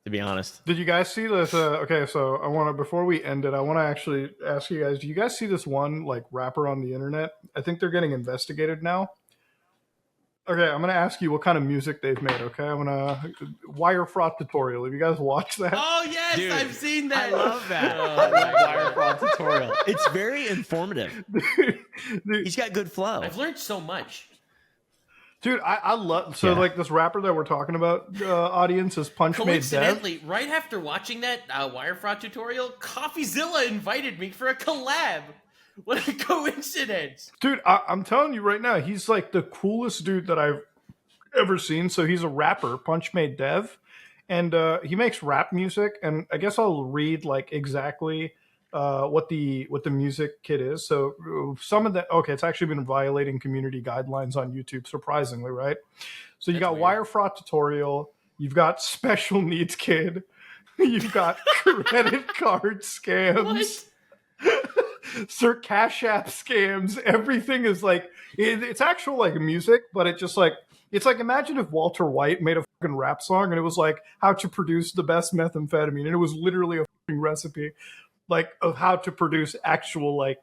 To be honest. Did you guys see this? Okay, so before we end it, I want to actually ask you guys, do you guys see this one like rapper on the internet? I think they're getting investigated now. Okay, I'm going to ask you what kind of music they've made, okay? I'm going to wire fraud tutorial. Have you guys watched that? Oh, yes, dude, I've seen that. I love that. Wire fraud tutorial. It's very informative. Dude, he's got good flow. I've learned so much. Dude, I love... So, like, this rapper that we're talking about, audience, is Punch Made Dev. Coincidentally, right after watching that wire fraud tutorial, CoffeeZilla invited me for a collab. What a coincidence. Dude, I'm telling you right now, he's, like, the coolest dude that I've ever seen. So, he's a rapper, Punch Made Dev. And he makes rap music. And I guess I'll read, like, exactly... what the music kit is. So some of the it's actually been violating community guidelines on YouTube, surprisingly, right? So you got weird. Wire fraud tutorial, you've got special needs kid, you've got credit card scams, Sir Cash App scams. Everything is like it's actual like music, but it just like it's like imagine if Walter White made a fucking rap song and it was like how to produce the best methamphetamine, and it was literally a fucking recipe. Like of how to produce actual like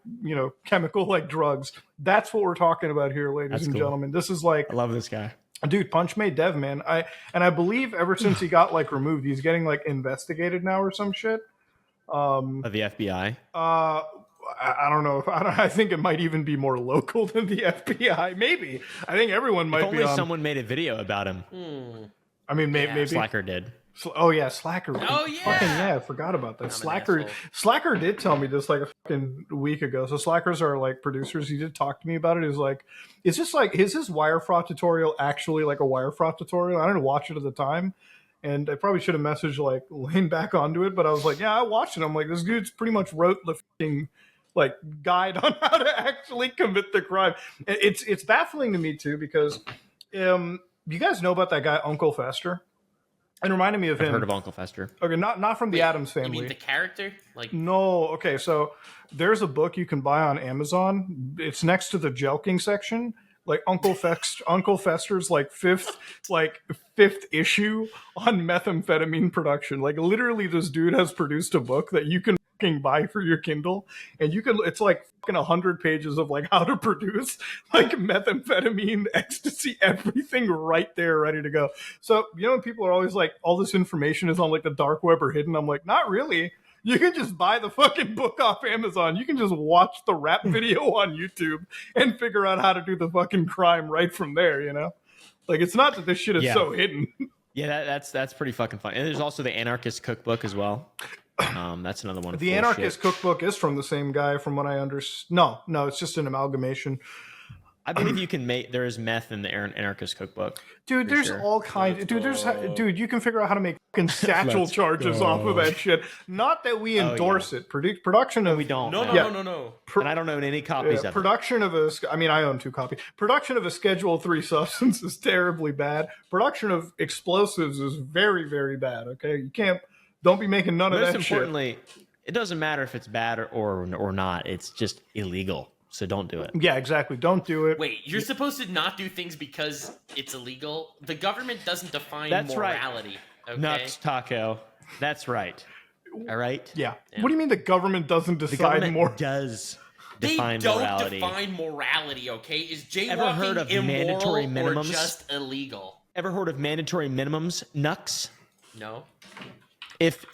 chemical like drugs. That's what we're talking about here, ladies and gentlemen. This is like I love this guy, dude. Punch Made Dev, man. I believe ever since he got like removed, he's getting like investigated now or some shit. Of the FBI. I don't know. I think it might even be more local than the FBI. Maybe. I think everyone might If be only on. someone made a video about him. I mean, maybe. Slacker did. Oh yeah, Slacker. Oh, yeah. Fucking yeah, I forgot about that. I'm an Slacker. asshole. Slacker did tell me this like a fucking week ago. So Slackers are like producers. He did talk to me about it. He was like, is his wire fraud tutorial actually like a wire fraud tutorial? I didn't watch it at the time. And I probably should have messaged like Lane back onto it, but I was like, yeah, I watched it. I'm like, this dude's pretty much wrote the fucking like guide on how to actually commit the crime. It's baffling to me too because you guys know about that guy Uncle Fester? It reminded me of him. I've heard of Uncle Fester. Okay, not from the Addams You Family. mean the character? Like, No, okay, so there's a book you can buy on Amazon. It's next to the jelking section. Like Uncle Fester's like fifth issue on methamphetamine production. Like literally this dude has produced a book that you can fucking buy for your Kindle, and it's like fucking 100 pages of like how to produce like methamphetamine, ecstasy, everything right there ready to go. So when people are always like all this information is on like the dark web or hidden, I'm like, not really. You can just buy the fucking book off Amazon. You can just watch the rap video on YouTube and figure out how to do the fucking crime right from there, Like, it's not that this shit is so hidden. Yeah, that's pretty fucking fun. And there's also the Anarchist Cookbook as well. That's another one. The Anarchist Cookbook is from the same guy from what I understand. No, it's just an amalgamation. I believe you can make. There is meth in the Anarchist Cookbook. Dude, there's all kinds. Dude, you can figure out how to make fucking satchel charges off of that shit. Not that we endorse it. Production of We don't. no. And I don't own any copies of it. production of I own 2 copies. Production of a Schedule 3 substance is terribly bad. Production of explosives is very, very bad. Okay, don't be making none of Most that shit. importantly, it doesn't matter if it's bad or not. It's just illegal. So don't do it. Yeah, exactly. Don't do it. Wait, you're supposed to not do things because it's illegal? The government doesn't define That's morality. right. Okay? Nuts, Taco. That's right. All right? Yeah. What do you mean the government doesn't The decide government more? does They define don't morality. define morality, okay? Is Ever heard jaywalking of immoral mandatory or minimums? just illegal? Ever heard of mandatory minimums? Nux? No. If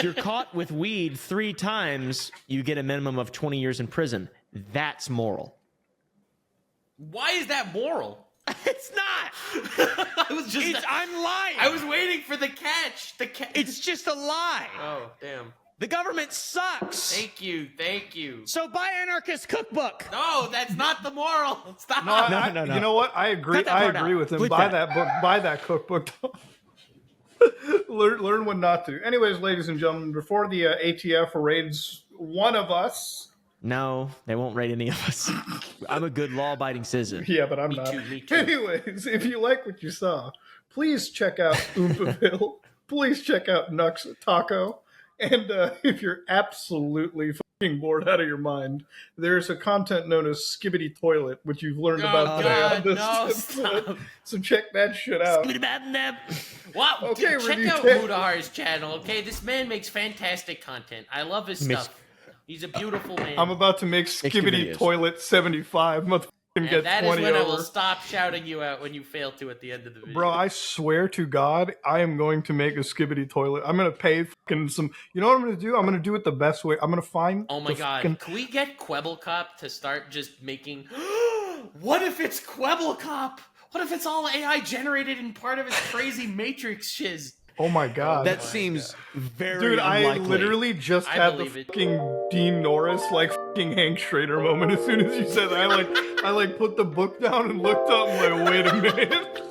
you're caught with weed 3 times, you get a minimum of 20 years in prison. That's moral. Why is that moral? It's not. I'm lying. I was waiting for the catch. It's just a lie. Oh, damn. The government sucks. Thank you. So buy Anarchist Cookbook. No, that's not the moral. Stop. No. You know what? I agree. Cut that part out. With him. Bleep Buy that. that book. Buy that cookbook. learn when not to. Anyways, ladies and gentlemen, before the ATF raids one of us. No, they won't raid any of us. I'm a good law-abiding citizen. Yeah, but I'm not. Me too. Anyways, if you like what you saw, please check out Oompaville. Please check out Nux Taco. And if you're absolutely fucking bored out of your mind, there's a content known as Skibidi Toilet, which you've learned about today on this episode. Stop. So check that shit out. Wow. Okay, Check Rudy, out Mudahar's channel, okay? This man makes fantastic content. I love his stuff. He's a beautiful man. I'm about to make Skibidi videos. Toilet 75. Motherfucking and get that 20 is when I over. will stop shouting you out when you fail to at the end of the video. Bro, I swear to God, I am going to make a Skibidi Toilet. I'm going to pay fucking some... You know what I'm going to do? I'm going to do it the best way. I'm going to find... Oh my god. Can we get Quebblecop to start just making... What if it's Quebblecop? What if it's all AI generated and part of his crazy Matrix shiz? Oh my God. That seems very Dude, unlikely. I literally just had the believe it. fucking Dean Norris, like, fucking Hank Schrader moment as soon as you said that. I put the book down and looked up and like, wait a minute.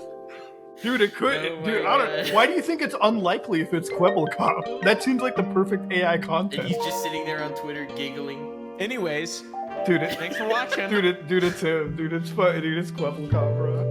Dude, it could... Oh dude, my I don't... God. Why do you think it's unlikely if it's Quebblecop? That seems like the perfect AI And content. he's just sitting there on Twitter giggling. Anyways, Dude, thanks for watching. Dude, it's him. Dude, it's Quebblecop, bro.